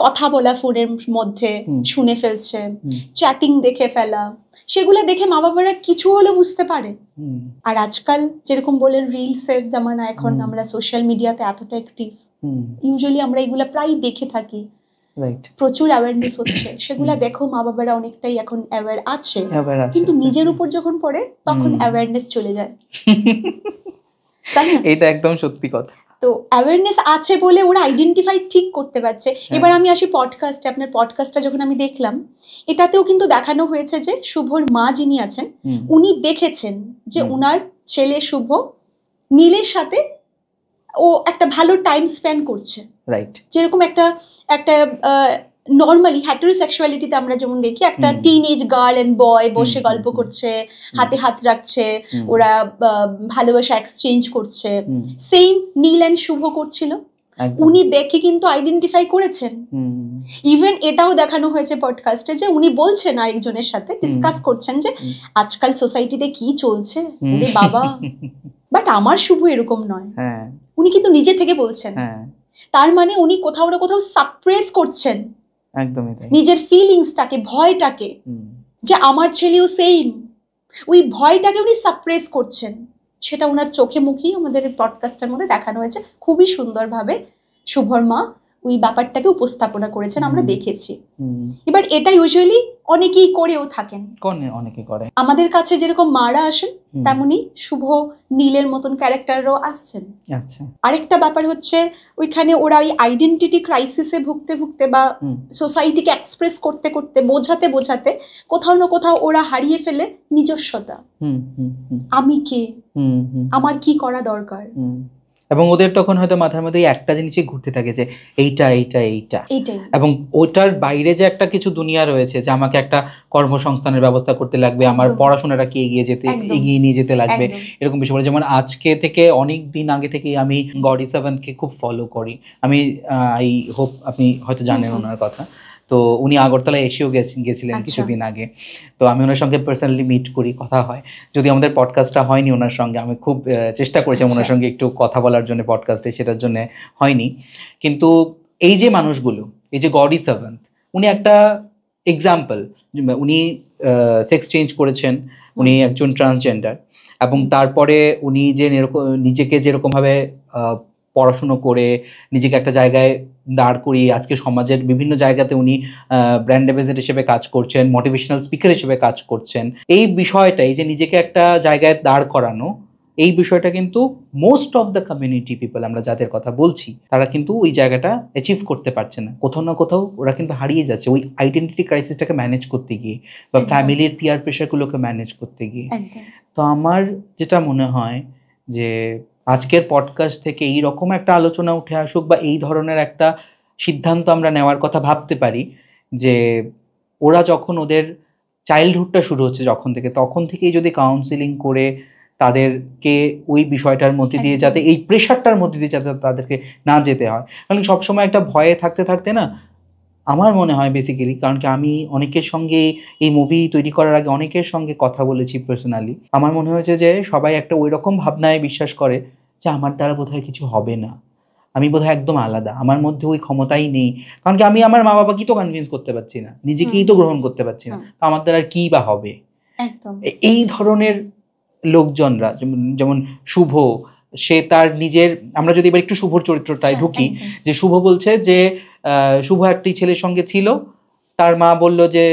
কথা বলা ফোনের মধ্যে শুনে ফেলছে, চ্যাটিং দেখে ফেলা, সেগুলো দেখে মা বাবারা কিছু হলেও বুঝতে পারে। আর আজকাল যেরকম বলেন রিলসের জামানা, এখন আমরা সোশ্যাল মিডিয়াতে এতটা অ্যাক্টিভ, ইউজুয়ালি আমরা এগুলা প্রায় দেখে থাকি, প্রচুর অ্যাওয়ারনেস হচ্ছে, সেগুলা দেখো মা বাবারা অনেকটাই এখন অ্যাওয়ার আছে, কিন্তু নিজের উপর যখন পড়ে তখন অ্যাওয়ারনেস চলে যায়, তাই না? এটা একদম সত্যি কথা। তো অ্যাওয়ারনেস আছে বলে ওরা আইডেন্টিফাই ঠিক করতে পারছে। এবার আমি আসি পডকাস্টে, আপনার পডকাস্টটা যখন আমি দেখলাম, এটাতেও কিন্তু দেখানো হয়েছে যে শুভর মা যিনি আছেন উনি দেখেছেন যে উনার ছেলে শুভ নীলের সাথে ও একটা ভালো টাইম স্পেন্ড করছে, রাইট? যেরকম একটা নর্মালি হেটেরোসেক্সুয়ালিটিতে আমরা যেমন দেখি, একটা টিনেজ গার্ল এন্ড বয় বসে গল্প করছে, হাতে হাত রাখছে, ওরা ভালোবাসা এক্সচেঞ্জ করছে, সেম নীল এন্ড শুভ করছিল। উনি দেখে কিন্তু আইডেন্টিফাই করেছেন। ইভেন এটাও দেখানো হয়েছে পডকাস্টে যে উনি বলছেন আরেকজনের সাথে ডিসকাস করছেন যে আজকাল সোসাইটিতে কি চলছে ওরে বাবা, বাট আমার শুভ এরকম নয়, উনি কিন্তু নিজে থেকে বলছেন। তার মানে উনি কোথাও না কোথাও সাপ্রেস করছেন একদমই তাই নিজের ফিলিংসটাকে, ভয়টাকে, যে আমার ছেলেও সেম, ওই ভয়টাকে উনি সাপ্রেস করছেন। সেটা ওনার চোখে মুখেই আমাদের পডকাস্টের মধ্যে দেখানো হয়েছে খুবই সুন্দরভাবে। শুভর মা ওই ব্যাপারটাকে উপস্থাপনা করেছেন, আমরা দেখেছি। এবার এটা ইউজুয়ালি অনেকেই করেও থাকেন, অনেকে করে। আমাদের কাছে যেরকম মারা আসেন তেমনি শুভ নীলের মতন ক্যারেক্টারও আসছেন। আচ্ছা, আরেকটা ব্যাপার হচ্ছে ওইখানে ওরা ওই আইডেন্টিটি ক্রাইসিসে ভুগতে ভুগতে বা সোসাইটিকে এক্সপ্রেস করতে করতে বোঝাতে বোঝাতে কোথাও না কোথাও ওরা হারিয়ে ফেলে নিজস্বতা। আমি কে, আমার কি করা দরকার। এবং ওদের তখন হয়তো মাথার মধ্যে একটা জিনিসই ঘুরতে থাকে যে এইটা এইটা এইটা, এবং ওটার বাইরে যে একটা কিছু দুনিয়া রয়েছে যে আমাকে একটা কর্মসংস্থানের ব্যবস্থা করতে লাগবে, আমার পড়াশোনাটা কি এগিয়ে নিয়ে যেতে লাগবে, এরকম বিষয় বলে। যেমন আজকে থেকে অনেক দিন আগে থেকে আমি গডি সেভেনকে খুব ফলো করি। আমি আই হোপ আপনি হয়তো জানেন ওনার কথা। তো উনি আগরতলায় এসেও গেছিলেন কিছুদিন আগে। তো আমি ওনার সঙ্গে পার্সোনালি মিট করি, কথা হয়। যদি আমাদের পডকাস্টটা হয়নি ওনার সঙ্গে, আমি খুব চেষ্টা করেছি ওনার সঙ্গে একটু কথা বলার জন্য পডকাস্টে, সেটার জন্য হয়নি। কিন্তু এই যে মানুষগুলো, এই যে গডি সেভেন্থ, উনি একটা এক্সাম্পল। উনি সেক্স চেঞ্জ করেছেন, উনি একজন ট্রান্সজেন্ডার, এবং তারপরে উনি যে নিজেকে যেরকমভাবে পড়াশুনো করে নিজেকে একটা জায়গায় দাঁড় করিয়ে আজকে সমাজের বিভিন্ন জায়গাতে উনি ব্র্যান্ড অ্যাম্বাসেডর হিসেবে কাজ করছেন, মোটিভেশনাল স্পিকার হিসেবে কাজ করছেন। এই বিষয়টা, এই যে নিজেকে একটা জায়গায় দাঁড় করানো, এই বিষয়টা কিন্তু most of the community people, আমরা যাদের কথা বলছি, তারা কিন্তু ওই জায়গাটা অ্যাচিভ করতে পারছে না। কোথাও না কোথাও ওরা কিন্তু হারিয়ে যাচ্ছে ওই আইডেন্টিটি ক্রাইসিসটাকে ম্যানেজ করতে গিয়ে, বা ফ্যামিলির পিয়ার প্রেশারগুলোকে ম্যানেজ করতে গিয়ে। তো আমার যেটা মনে হয় যে আজকের পডকাস্ট থেকে এই রকম একটা আলোচনা উঠে আসুক, বা এই ধরনের একটা সিদ্ধান্ত আমরা নেওয়ার কথা ভাবতে পারি যে ওরা যখন ওদের চাইল্ডহুডটা শুরু হচ্ছে যখন থেকে, তখন থেকেই যদি কাউন্সিলিং করে তাদেরকে ওই বিষয়টার মধ্যে দিয়ে, যাতে এই প্রেশারটার মধ্যে দিয়ে যাতে তাদেরকে না যেতে হয়। কারণ সবসময় একটা ভয়ে থাকতে থাকতে না, আমার মনে হয় বেসিক্যালি, কারণ কি আমি অনেকের সঙ্গে এই মুভি তৈরি করার আগে অনেকের সঙ্গে কথা বলেছি পার্সোনালি, আমার মনে হয়েছে যে সবাই একটা ওই রকম ভাবনায় বিশ্বাস করে যে আমার দ্বারা বোধহয় কিছু হবে না, আমি বোধহয় একদম আলাদা, আমার মধ্যে ওই ক্ষমতাই নেই। কারণ কি আমি আমার মা বাবাকেই তো কনভিন্স করতে পারছি না, নিজেকেই তো গ্রহণ করতে পারছি না, তো আমার দ্বারা কি বা হবে। এই ধরনের লোকজনরা, যেমন শুভ, সে তার নিজের, আমরা যদি এবার একটু শুভর চরিত্রটায় ঢুকি, যে শুভ বলছে যে শুভ একটি ছেলের সঙ্গে ছিল, তার মা বলল যে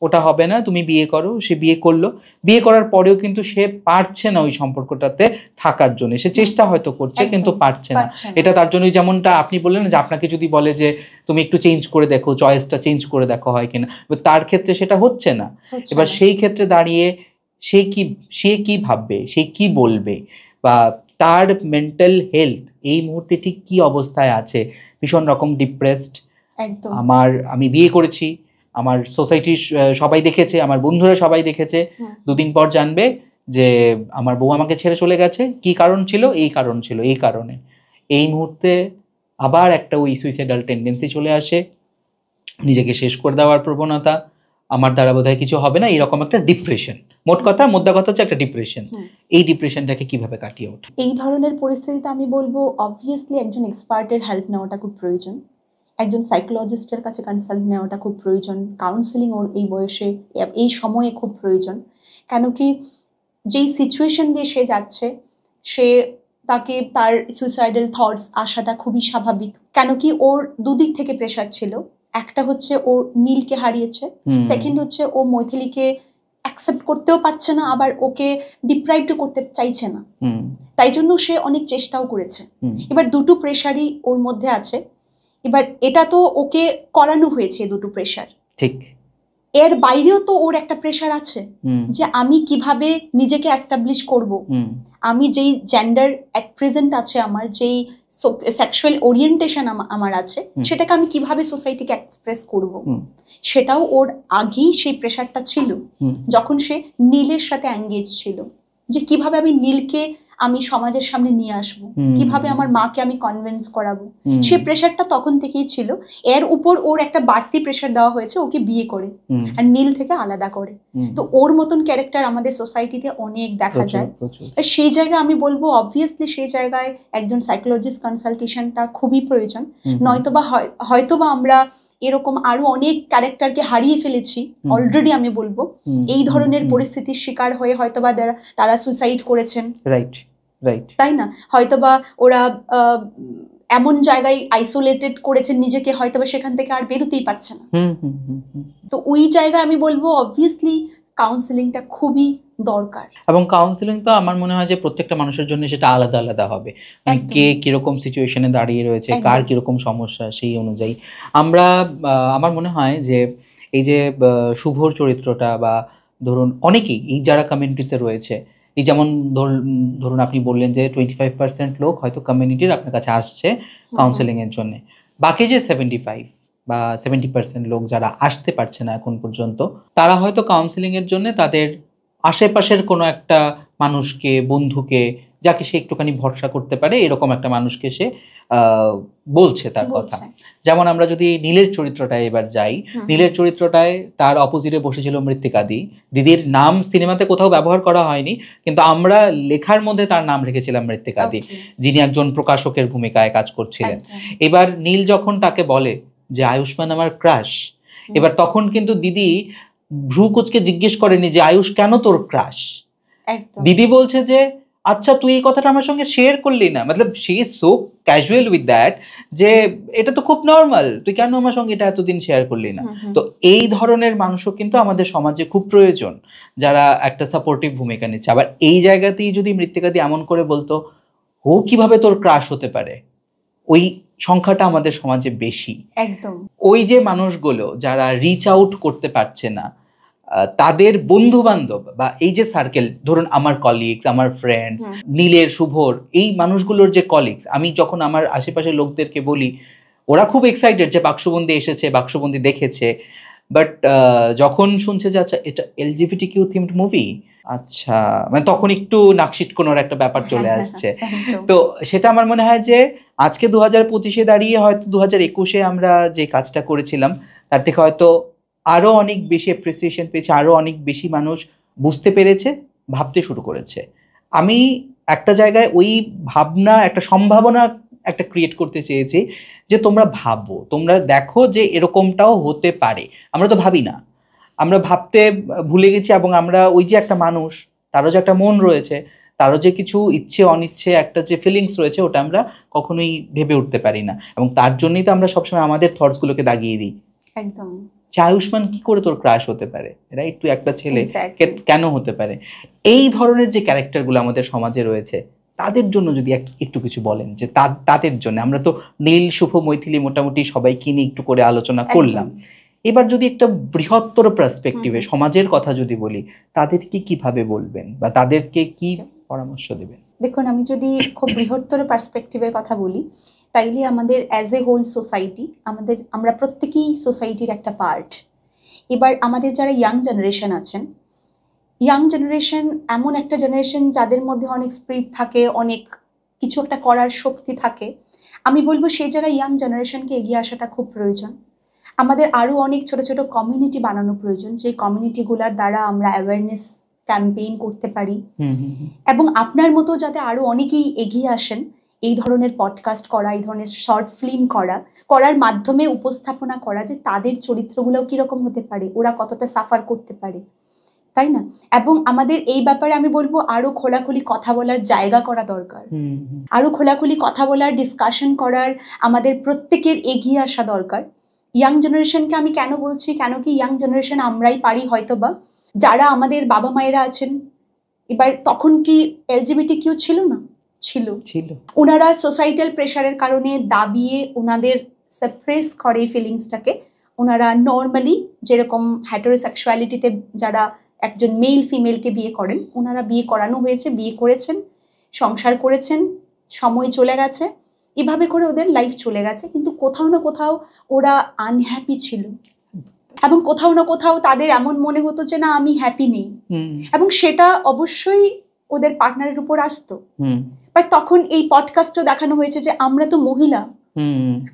ওটা হবে না, তুমি বিয়ে করো। সে বিয়ে করলো, বিয়ে করার পরেও কিন্তু সে পারছে না ওই সম্পর্কটাতে থাকার জন্য। সে চেষ্টা হয়তো করছে কিন্তু পারছে না। এটা তার জন্য, যেমনটা আপনি বললেন যে আপনাকে যদি বলে যে তুমি একটু চেঞ্জ করে দেখো, চয়েসটা চেঞ্জ করে দেখো হয় কিনা, তার ক্ষেত্রে সেটা হচ্ছে না। এবার সেই ক্ষেত্রে দাঁড়িয়ে সে কি ভাববে, সে কি বলবে, বা তার মেন্টাল হেলথ এই মুহূর্তে ঠিক কি অবস্থায় আছে, ভীষণ রকম ডিপ্রেসড। আমি বিয়ে করেছি, আমার সোসাইটির সবাই দেখেছে, আমার বন্ধুরা সবাই দেখেছে, দুদিন পর জানবে যে আমার বউ আমাকে ছেড়ে চলে গেছে, কি কারণ ছিল, এই কারণ ছিল, এই কারণে। এই মুহূর্তে আবার একটা ওই সুইসাইডাল টেন্ডেন্সি চলে আসে, নিজেকে শেষ করে দেওয়ার প্রবণতা, আমার দ্বারা বোধহয় কিছু হবে না, এরকম একটা ডিপ্রেশন। মোদ্দা কথা হচ্ছে একটা ডিপ্রেশন। এই ডিপ্রেশনটাকে কিভাবে কাটিয়ে ওঠে? এই ধরনের পরিস্থিতিতে আমি বলবো অবভিয়াসলি একজন এক্সপার্টের হেল্প নেওয়াটা খুব প্রয়োজন, একজন সাইকোলজিস্টের কাছে কনসাল্ট নেওয়াটা খুব প্রয়োজন, কাউন্সেলিং ওর এই বয়সে এই সময়ে খুব প্রয়োজন। কেন কি যেই সিচুয়েশন দিয়ে সে যাচ্ছে, তাকে তার সুইসাইডাল থটস আসাটা খুবই স্বাভাবিক। কেন কি ওর দুদিক থেকে প্রেশার ছিল, একটা হচ্ছে ও নীলকে হারিয়েছে, সেকেন্ড হচ্ছে ও মৈথিলীকে অ্যাকসেপ্ট করতেও পারছে না, আবার ওকে ডিপ্রাইভড করতে চাইছে না, তাই জন্য সে অনেক চেষ্টাও করেছে। এবার দুটো প্রেশারই ওর মধ্যে আছে। এবার এটা তো ওকে করানো হয়েছে দুটো প্রেশার, ঠিক, এর বাইরেও তো ওর একটা প্রেশার আছে যে আমি কিভাবে নিজেকে এস্টাবলিশ করব, আমি যেই জেন্ডার এট প্রেজেন্ট আছে, আমার যেই সেক্সুয়াল ওরিয়েন্টেশন আমার আছে, সেটাকে আমি কিভাবে সোসাইটিকে এক্সপ্রেস করব, সেটাও ওর আগেই সেই প্রেশারটা ছিল যখন সে নীলের সাথে এঙ্গেজ ছিল, যে কিভাবে আমি নীলকে আমি সমাজের সামনে নিয়ে আসব, কিভাবে আমার মাকে আমি কনভিন্স করাবো, সেই প্রেশারটা তখন থেকেই ছিল। এর উপর ওর একটা বাড়তি প্রেশার দেওয়া হয়েছে ওকে বিয়ে করে আর নীল থেকে আলাদা করে। তো ওর মতন ক্যারেক্টার আমাদের সোসাইটিতে অনেক দেখা যায়। সেই জায়গায় আমি বলবো অবভিয়াসলি সেই জায়গায় একজন সাইকোলজিস্ট কনসালটেশনটা খুবই প্রয়োজন। হয়তোবা আমরা এরকম আরো অনেক ক্যারেক্টারকে হারিয়ে ফেলেছি অলরেডি, আমি বলবো এই ধরনের পরিস্থিতির শিকার হয়ে হয়তোবা তারা সুইসাইড করেছেন, রাইট, তাই না? হয়তোবা ওরা এমন জায়গায় আইসোলেটেড করেছেন নিজেকে, হয়তো সেখান থেকে আর বেরোতেই পারছে না। তো ওই জায়গায় আমি বলবো অবভিয়াসলি কাউন্সিলিংটা খুবই দরকার। এবং কাউন্সিলিং তো আমার মনে হয় যে প্রত্যেকটা মানুষের জন্য সেটা আলাদা আলাদা হবে, কে কিরকম সিচুয়েশনে দাঁড়িয়ে রয়েছে, কার কিরকম সমস্যা, সেই অনুযায়ী আমরা আমার মনে হয় যে এই যে শুভর চরিত্রটা, বা ধরুন অনেকেই এই যারা কমিউনিটিতে রয়েছে, এই যেমন ধরুন আপনি বললেন যে 25% লোক হয়তো কমিউনিটির আপনার কাছে আসছে কাউন্সিলিং এর জন্য, বাকি যে 70% লোক যারা আসতে পারছে না এখন পর্যন্ত, তারা হয়তো কাউন্সিলিং এর জন্য তাদের আশেপাশের কোনো একটা মানুষকে, বন্ধুকে, যাকে সে একটুখানি ভরসা করতে পারে, এরকম একটা মানুষকে সে বলছে তার কথা। যেমন আমরা যদি নীলের চরিত্রটায় এবার যাই, নীলের চরিত্রটায় তার অপোজিটে বসেছিল মৃত্তিকা দি। দিদির নাম সিনেমাতে কোথাও ব্যবহার করা হয়নি, কিন্তু আমরা লেখার মধ্যে তার নাম রেখেছিলাম মৃত্তিকা দি, যিনি একজন প্রকাশকের ভূমিকায় কাজ করছিলেন। এবার নীল যখন তাকে বলে যে আয়ুষ্মান আমার ক্রাশ, এবার তখন কিন্তু দিদি ভ্রু কুচকে জিজ্ঞেস করেনি যে আয়ুষ কেন তোর ক্রাশ। দিদি বলছে যে আচ্ছা তুই এই কথাটা আমার সঙ্গে শেয়ার করলি না, মতলব she is so casual with that, যে এটা তো খুব নর্মাল, তুই কেন আমার সঙ্গে এটা এতদিন শেয়ার করলি না। তো এই ধরনের মানুষও কিন্তু আমাদের সমাজে খুব প্রয়োজন, যারা একটা সাপোর্টিভ ভূমিকা নিচ্ছে। আবার এই জায়গাতেই যদি মৃত্তিকা দি এমন করে বলতো ও কিভাবে তোর ক্রাশ হতে পারে, ওই সংখ্যাটা আমাদের সমাজে বেশি। একদম ওই যে মানুষগুলো যারা রিচ আউট করতে পারছে না, তাদের বন্ধু বান্ধব বা এই যে সার্কেল, ধরুন আমার কলিগস, আমার ফ্রেন্ডস, নীলের, শুভর, এই মানুষগুলোর যে কলিগস, আমি যখন আমার আশেপাশের লোকদেরকে বলি, ওরা খুব এক্সাইটেড যে বাক্সবন্দি এসেছে, বাক্সবন্দি দেখেছে, বাট যখন শুনছে যে আচ্ছা এটা LGBTQ থিমড মুভি, আচ্ছা মানে তখন একটু নাকশিটকোনোর একটা ব্যাপার চলে আসছে। তো সেটা আমার মনে হয় যে আজকে 2025-এ দাঁড়িয়ে হয়তো 2021-এ আমরা যে কাজটা করেছিলাম তার থেকে হয়তো আরো অনেক বেশি অ্যাপ্রিসিয়েশন পেয়েছে, আরো অনেক বেশি মানুষ বুঝতে পেরেছে, ভাবতে শুরু করেছে। আমি একটা জায়গায় ওই ভাবনা, একটা সম্ভাবনা একটা ক্রিয়েট করতে চেয়েছি যে তোমরা ভাবো, তোমরা দেখো যে এরকমটাও হতে পারে। আমরা তো ভাবি না, আমরা ভাবতে ভুলে গেছি, এবং আমরা ওই যে একটা মানুষ, তারও যে একটা মন রয়েছে, তারও যে কিছু ইচ্ছে অনিচ্ছে একটা যে ফিলিংস রয়েছে, ওটা আমরা কখনোই ভেবে উঠতে পারি না, এবং তার জন্যই তো আমরা সবসময় আমাদের থটস গুলোকে দাগিয়ে দিই। একদম আয়ুষ্মান কি করে তোর ক্রাশ হতে পারে, রাইট? তুই একটা ছেলে কেন হতে পারে? এই ধরনের যে ক্যারেক্টারগুলো আমাদের সমাজে রয়েছে, তাদের জন্য যদি একটু কিছু বলেন, যে তাদের জন্য আমরা তো নীল, শুভ, মৈথিলি মোটামুটি সবাইকে নিয়ে একটু করে আলোচনা করলাম। এবার যদি একটা বৃহত্তর পার্সপেক্টিভে সমাজের কথা যদি বলি, তাদেরকে কিভাবে বলবেন বা তাদেরকে কি পরামর্শ দেবেন? দেখুন, আমি যদি খুব বৃহত্তর পার্সপেক্টিভের কথা বলি, তাইলে আমাদের অ্যাজ এ হোল সোসাইটি, আমরা প্রত্যেকেই সোসাইটির একটা পার্ট। এবার আমাদের যারা ইয়াং জেনারেশন আছেন, ইয়াং জেনারেশন এমন একটা জেনারেশন যাদের মধ্যে অনেক স্পিরিট থাকে, অনেক কিছু একটা করার শক্তি থাকে। আমি বলবো সেই জায়গায় ইয়াং জেনারেশনকে এগিয়ে আসাটা খুব প্রয়োজন। আমাদের আরও অনেক ছোট ছোট কমিউনিটি বানানো প্রয়োজন, যে কমিউনিটিগুলোর দ্বারা আমরা অ্যাওয়ারনেস ক্যাম্পেইন করতে পারি, এবং আপনার মতো যাতে আরও অনেকেই এগিয়ে আসেন এই ধরনের পডকাস্ট করা, এই ধরনের শর্ট ফিল্ম করার মাধ্যমে উপস্থাপনা করা যে তাদের চরিত্রগুলোও কীরকম হতে পারে, ওরা কতটা সাফার করতে পারে, তাই না? এবং আমাদের এই ব্যাপারে আমি বলবো আরো খোলাখুলি কথা বলার জায়গা করা দরকার, আরো খোলাখুলি কথা বলার, ডিসকাশন করার আমাদের প্রত্যেকের এগিয়ে আসা দরকার। ইয়াং জেনারেশনকে আমি কেন বলছি, কেন কি ইয়াং জেনারেশন আমরাই পারি হয়তো বা, যারা আমাদের বাবা মায়েরা আছেন, এবার তখন কি LGBTQ ছিল না? ছিল। ওনারা সোসাইটাল প্রেশারের কারণে দাবিয়ে ওনাদের সাপ্রেস করে ফিলিংসটাকে। ওনারা নর্মালি যেরকম হেটারোসেক্সুয়ালিটিতে যারা একজন মেল ফিমেলকে বিয়ে করেন, ওনারা বিয়ে করানো হয়েছে, বিয়ে করেছেন, সংসার করেছেন, সময় চলে গেছে, এভাবে করে ওদের লাইফ চলে গেছে, কিন্তু কোথাও না কোথাও ওরা আনহ্যাপি ছিল, এবং কোথাও না কোথাও তাদের এমন মনে হতো যে না আমি হ্যাপি নেই, এবং সেটা অবশ্যই ওদের পার্টনারের উপর আসতো। বাট তখন এই পডকাস্টও দেখানো হয়েছে যে আমরা তো মহিলা,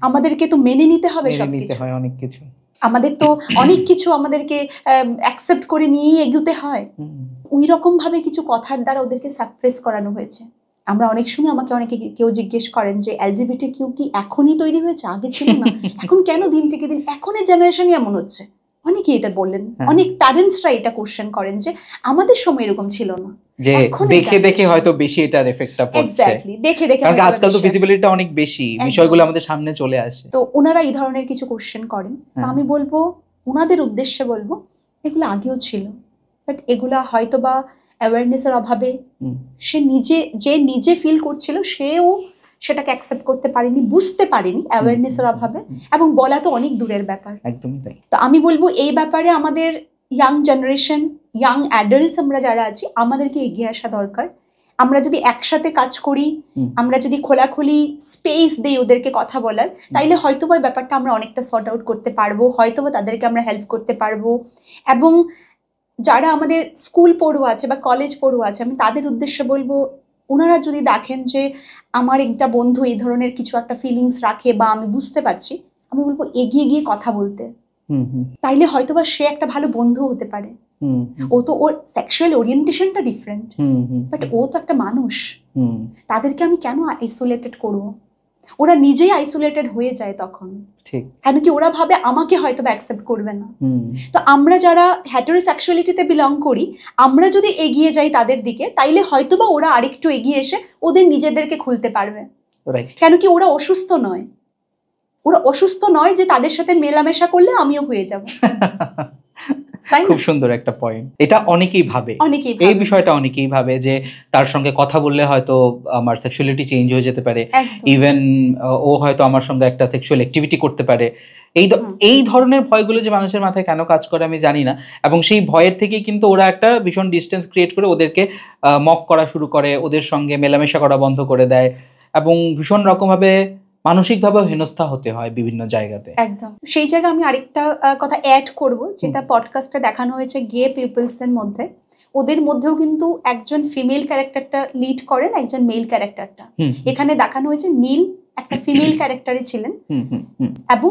আমাদেরকে তো মেনে নিতে হবে সবকিছু, অনেক কিছু আমাদের তো অনেক কিছু আমাদেরকে অ্যাকসেপ্ট করে নিয়েই এগোতে হয়। ওই রকম ভাবে কিছু কথার দ্বারা ওদেরকে সাপ্রেস করানো হয়েছে। আমরা অনেক সময়, আমাকে অনেকে কেউ জিজ্ঞেস করেন যে LGBTQ কি এখনই তৈরি হয়েছে, আগে ছিল না? এখন কেন দিন থেকে দিন এখনের জেনারেশনই এমন হচ্ছে? অনেকেই এটা বললেন, হ্যাঁ। অনেক প্যারেন্টসরা এটা কোশ্চেন করেন যে আমাদের সময় এরকম ছিল না। যে এখন এই দেখে দেখে generation- হয়তো বেশি এটার এফেক্টটা পড়ছে, এক্স্যাক্টলি, দেখে দেখে কারণ কি হয়তো আজকাল তো বেশি ভিজিবিলিটিটা অনেক বেশি, একদম। বিষয়গুলো আমাদের সামনে চলে আসে। তো ওনারা এই ধরনের কিছু কোশ্চেন করেন। তো হ্যাঁ। আমি বলবো, ওনাদের উদ্দেশ্যে বলবো, এগুলো আগেও ছিল, বাট এগুলা হয়তো বা অ্যাওয়ারনেসের অভাবে হুম। যে নিজে ফিল করছিল সেও সেটাকে অ্যাকসেপ্ট করতে পারেনি, বুঝতে পারেনি অ্যাওয়ারনেসের অভাবে, এবং বলা তো অনেক দূরের ব্যাপার। একদমই তাই। তো আমি বলবো এই ব্যাপারে আমাদের ইয়াং জেনারেশন, ইয়াং অ্যাডাল্টস আমরা যারা আছি, আমাদেরকে এগিয়ে আসা দরকার। আমরা যদি একসাথে কাজ করি, আমরা যদি খোলাখুলি স্পেস দেই ওদেরকে কথা বলার, তাইলে হয়তোবা ব্যাপারটা আমরা অনেকটা সর্ট আউট করতে পারবো, হয়তোবা তাদেরকে আমরা হেল্প করতে পারবো। এবং যারা আমাদের স্কুল পড়ুয়া আছে বা কলেজ পড়ুয়া আছে, আমি তাদের উদ্দেশ্যে বলবো, ওনারা যদি দেখেন যে আমার একটা বন্ধু এই ধরনের কিছু একটা ফিলিংস রাখে বা আমি বুঝতে পারছি, আমি বলবো এগিয়ে গিয়ে কথা বলতে। তাইলে হয়তোবা সে একটা ভালো বন্ধু হতে পারে। ও তো ওর সেক্সুয়াল ওরিয়েন্টেশনটা ডিফারেন্ট, বাট ও তো একটা মানুষ। তাদেরকে আমি কেন আইসোলেটেড করবো? ওরা নিজেই আইসোলেটেড হয়ে যায় তখন। ঠিক। কেন কি ওরা ভাবে আমাকে হয়তো অ্যাকসেপ্ট করবে না। তো আমরা যারা হেটেরোসেক্সুয়ালিটিতে বিলং করি, আমরা যদি এগিয়ে যাই তাদের দিকে, তাইলে হয়তোবা ওরা আরেকটু এগিয়ে এসে ওদের নিজেদেরকে খুলতে পারবে। কেন কি ওরা অসুস্থ নয়, ওরা অসুস্থ নয় যে তাদের সাথে মেলামেশা করলে আমিও হয়ে যাব। খুব সুন্দর একটা পয়েন্ট। এটা অনেকেই ভাবে, এই বিষয়টা অনেকেই ভাবে যে তার সঙ্গে কথা বললে হয়তো আমার সেক্সুয়ালিটি চেঞ্জ হয়ে যেতে পারে, ইভেন ও হয়তো আমার সঙ্গে একটা সেক্সুয়াল অ্যাক্টিভিটি করতে পারে। এই ধরনের ভয়গুলো যে মানুষের মাথায় কেন কাজ করে আমি জানি না, এবং সেই ভয়ের থেকেই কিন্তু ওরা একটা ভীষণ ডিস্টেন্স ক্রিয়েট করে ওদেরকে মক করা শুরু করে, ওদের সঙ্গে মেলামেশা করা বন্ধ করে দেয়, এবং ভীষণ রকম ভাবে মানসিকভাবে হেনস্থা হতে হয় বিভিন্ন জায়গাতে। একদম। সেই জায়গায় আমি আরেকটা কথা অ্যাড করব, যেটা পডকাস্টে দেখানো হয়েছে গে পিপলস এর মধ্যে, ওদের মধ্যেও কিন্তু একজন ফিমেল ক্যারেক্টারটা লিড করেন, একজন মেল ক্যারেক্টারটা। এখানে দেখানো হয়েছে নীল একটা ফিমেল ক্যারেক্টারে ছিলেন এবং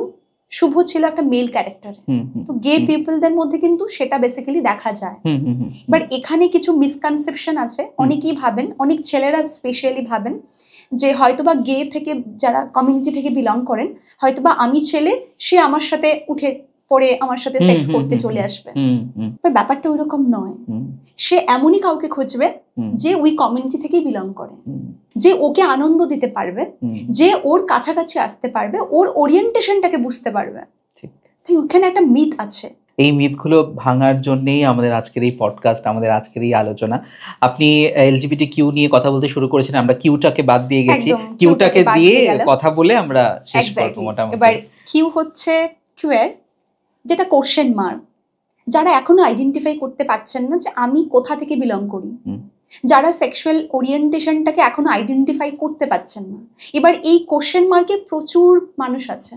শুভ ছিল একটা মেল ক্যারেক্টারে। তো গে পিপলদের মধ্যে কিন্তু সেটা বেসিক্যালি দেখা যায়। বাট এখানে কিছু মিসকনসেপশন আছে। অনেকেই ভাবেন, অনেক ছেলেরা স্পেশালি ভাবেন যে হয়তোবা গে থেকে যারা কমিউনিটি থেকে বিলং করেন, হয়তোবা আমি ছেলে, সে আমার সাথে উঠে পড়ে আমার সাথে সেক্স করতে চলে আসবে। বাট ব্যাপারটা ওইরকম নয়। সে এমনই কাউকে খুঁজবে যে ওই কমিউনিটি থেকেই বিলং করে, যে ওকে আনন্দ দিতে পারবে, যে ওর কাছাকাছি আসতে পারবে, ওর ওরিয়েন্টেশনটাকে বুঝতে পারবে। তাই ওখানে একটা মিথ আছে। এই মিথগুলো ভাঙার জন্যই আমাদের আজকের এই পডকাস্ট, আমাদের আজকের এই আলোচনা। আপনি এলজিবিটি কিউ নিয়ে কথা বলতে শুরু করেছেন, আমরা কিউটাকে বাদ দিয়ে গেছি, কিউটাকে দিয়ে কথা বলে আমরা শেষ করব মোটামুটি। এবার কিউ হচ্ছে কিউয়ার, যেটা কোশ্চেন মার্ক, যারা এখনো আইডেন্টিফাই করতে পারছেন না যে আমি কোথা থেকে বিলং করি, যারা সেক্সুয়াল ওরিয়েন্টেশনটাকে এখনো আইডেন্টিফাই করতে পারছেন না। এবার এই কোশ্চেন মার্কে প্রচুর মানুষ আছে,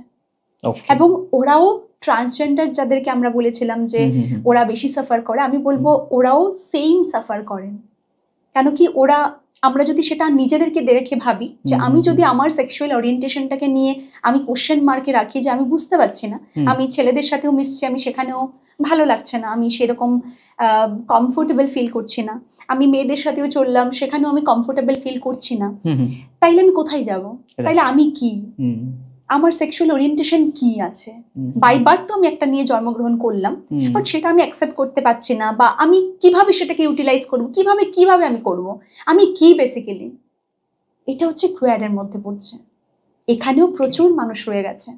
এবং ওরাও ট্রান্সজেন্ডার যাদেরকে আমরা বলেছিলাম যে ওরা বেশি সাফার করে, আমি বলবো ওরাও সেম সাফার করেন। কেন কি ওরা, আমরা যদি সেটা নিজেদেরকে দেখে ভাবি যে আমি যদি আমার সেক্সুয়াল ওরিয়েন্টেশনটাকে নিয়ে আমি কোশ্চেন মার্কে রাখি যে আমি বুঝতে পারছি না, আমি ছেলেদের সাথেও মিশছি, আমি সেখানেও ভালো লাগছে না, আমি সেরকম কমফোর্টেবল ফিল করছি না, আমি মেয়েদের সাথেও চললাম, সেখানেও আমি কমফোর্টেবল ফিল করছি না, তাইলে আমি কোথায় যাব? তাইলে আমি কি, আমার সেক্সুয়াল ওরিয়েন্টেশন কি আছে? বাই বার্থ তো আমি একটা নিয়ে জন্মগ্রহণ করলাম, বাট সেটা আমি অ্যাকসেপ্ট করতে পারছি না, বা আমি কিভাবে সেটাকে ইউটিলাইজ করব, কিভাবে আমি করব, আমি কি বেসিক্যালি, এটা হচ্ছে কোয়ারের মধ্যে পড়ছে। এখানেও প্রচুর মানুষ রয়ে গেছে,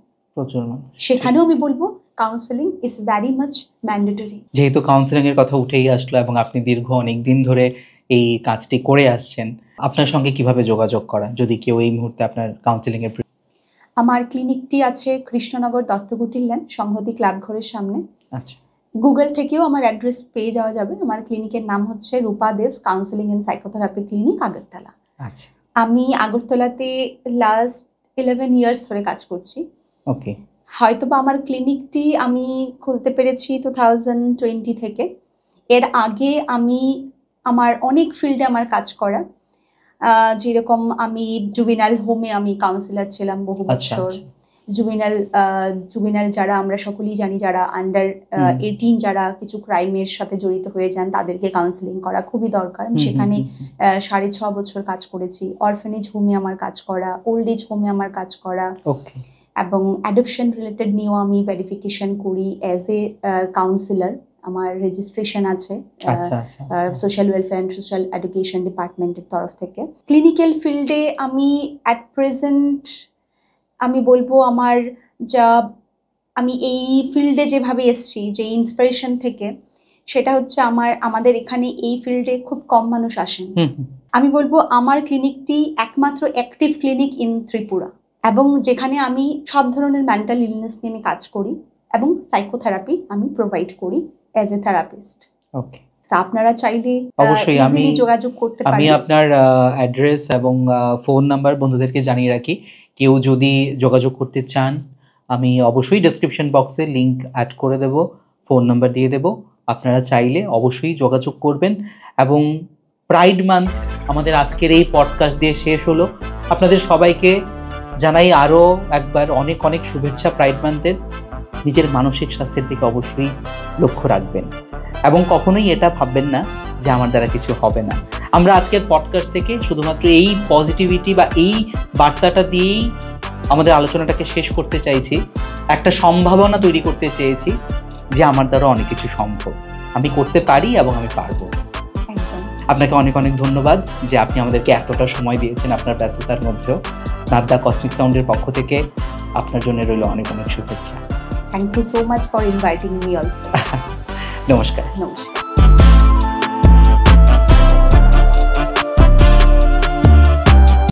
সেখানেও আমি বলবো counselling is very much mandatory. যেহেতু কাউন্সেলিং এর কথা উঠেই আসলো এবং আপনি দীর্ঘ অনেক দিন ধরে এই কাজটি করে আসছেন, আপনার সঙ্গে কিভাবে যোগাযোগ করা যদি কেউ এই মুহূর্তে আপনার কাউন্সেলিং এর? আমার ক্লিনিকটি আছে কৃষ্ণনগর দত্তকুটির লেন, সংহতি ক্লাব ঘরের সামনে। আচ্ছা। গুগল থেকেও আমার অ্যাড্রেস পেয়ে যাওয়া যাবে। আমার ক্লিনিকের নাম হচ্ছে Rupa Deb's counselling and psychotherapy clinic, Agartala. আচ্ছা। আমি আগরতলাতে লাস্ট 11 ইয়ার্স ধরে কাজ করছি। ওকে। হয়তোবা আমার ক্লিনিকটি আমি খুলতে পেরেছি 2020 থেকে। এর আগে আমি আমার অনেক ফিল্ডে আমার কাজ করা, যেরকম আমি জুবিনাল হোমে আমি কাউন্সিলর ছিলাম বহু বছর। জুবিনাল যারা আমরা সকলেই জানি, যারা আন্ডার 18 যারা কিছু ক্রাইমের সাথে জড়িত হয়ে যান, তাদেরকে কাউন্সিলিং করা খুবই দরকার। সেখানে 6.5 বছর কাজ করেছি। অরফেনেজ হোমে আমার কাজ করা, ওল্ড এজ হোমে আমার কাজ করা। এবং অ্যাডপশন রিলেটেড নিয়েও আমি ভেরিফিকেশন করি অ্যাজ এ কাউন্সিলর। আমার রেজিস্ট্রেশন আছে social welfare and social education ডিপার্টমেন্টের তরফ থেকে। ক্লিনিক্যাল ফিল্ডে আমি অ্যাট প্রেজেন্ট আমি বলবো আমার আমি এই ফিল্ডে যেভাবে এসছি, যে ইন্সপিরেশন থেকে, সেটা হচ্ছে আমাদের এখানে এই ফিল্ডে খুব কম মানুষ আসেন। আমি বলবো আমার ক্লিনিকটি একমাত্র অ্যাক্টিভ ক্লিনিক ইন ত্রিপুরা, এবং যেখানে আমি সব ধরনের মেন্টাল ইলনেস নিয়ে আমি কাজ করি এবং সাইকোথেরাপি আমি প্রোভাইড করি অ্যাজ এ থেরাপিস্ট। ওকে, তা আপনারা চাইলে অবশ্যই আমি যোগাযোগ করতে পারেন। আমি আপনার অ্যাড্রেস এবং ফোন নাম্বার বন্ধুদেরকে জানিয়ে রাখি। কেউ যদি যোগাযোগ করতে চান, আমি অবশ্যই ডেসক্রিপশন বক্সে লিংক অ্যাড করে দেব, ফোন নাম্বার দিয়ে দেব। আপনারা চাইলে অবশ্যই যোগাযোগ করবেন। এবং প্রাইড মান্থ আমাদের আজকের এই পডকাস্ট দিয়ে শেষ হলো। আপনাদের সবাইকে জানাই আরও একবার অনেক অনেক শুভেচ্ছা প্রাইড মান্থের। নিজের মানসিক স্বাস্থ্যের দিকে অবশ্যই লক্ষ্য রাখবেন এবং কখনোই এটা ভাববেন না যে আমার দ্বারা কিছু হবে না। আমরা আজকের পডকাস্ট থেকে শুধুমাত্র এই পজিটিভিটি বা এই বার্তাটা দিয়েই আমাদের আলোচনাটাকে শেষ করতে চাইছি। একটা সম্ভাবনা তৈরি করতে চেয়েছি যে আমার দ্বারা অনেক কিছু সম্ভব, আমি করতে পারি এবং আমি পারবো। আপনাকে অনেক অনেক ধন্যবাদ যে আপনি আমাদেরকে এতটা সময় দিয়েছেন আপনার ব্যস্ততার মধ্যেও। নাদ্দা কসমিক সাউন্ডের পক্ষ থেকে আপনার জন্য রইল অনেক অনেক শুভেচ্ছা। Thank you so much for inviting me also. নমস্কার। নমস্কার।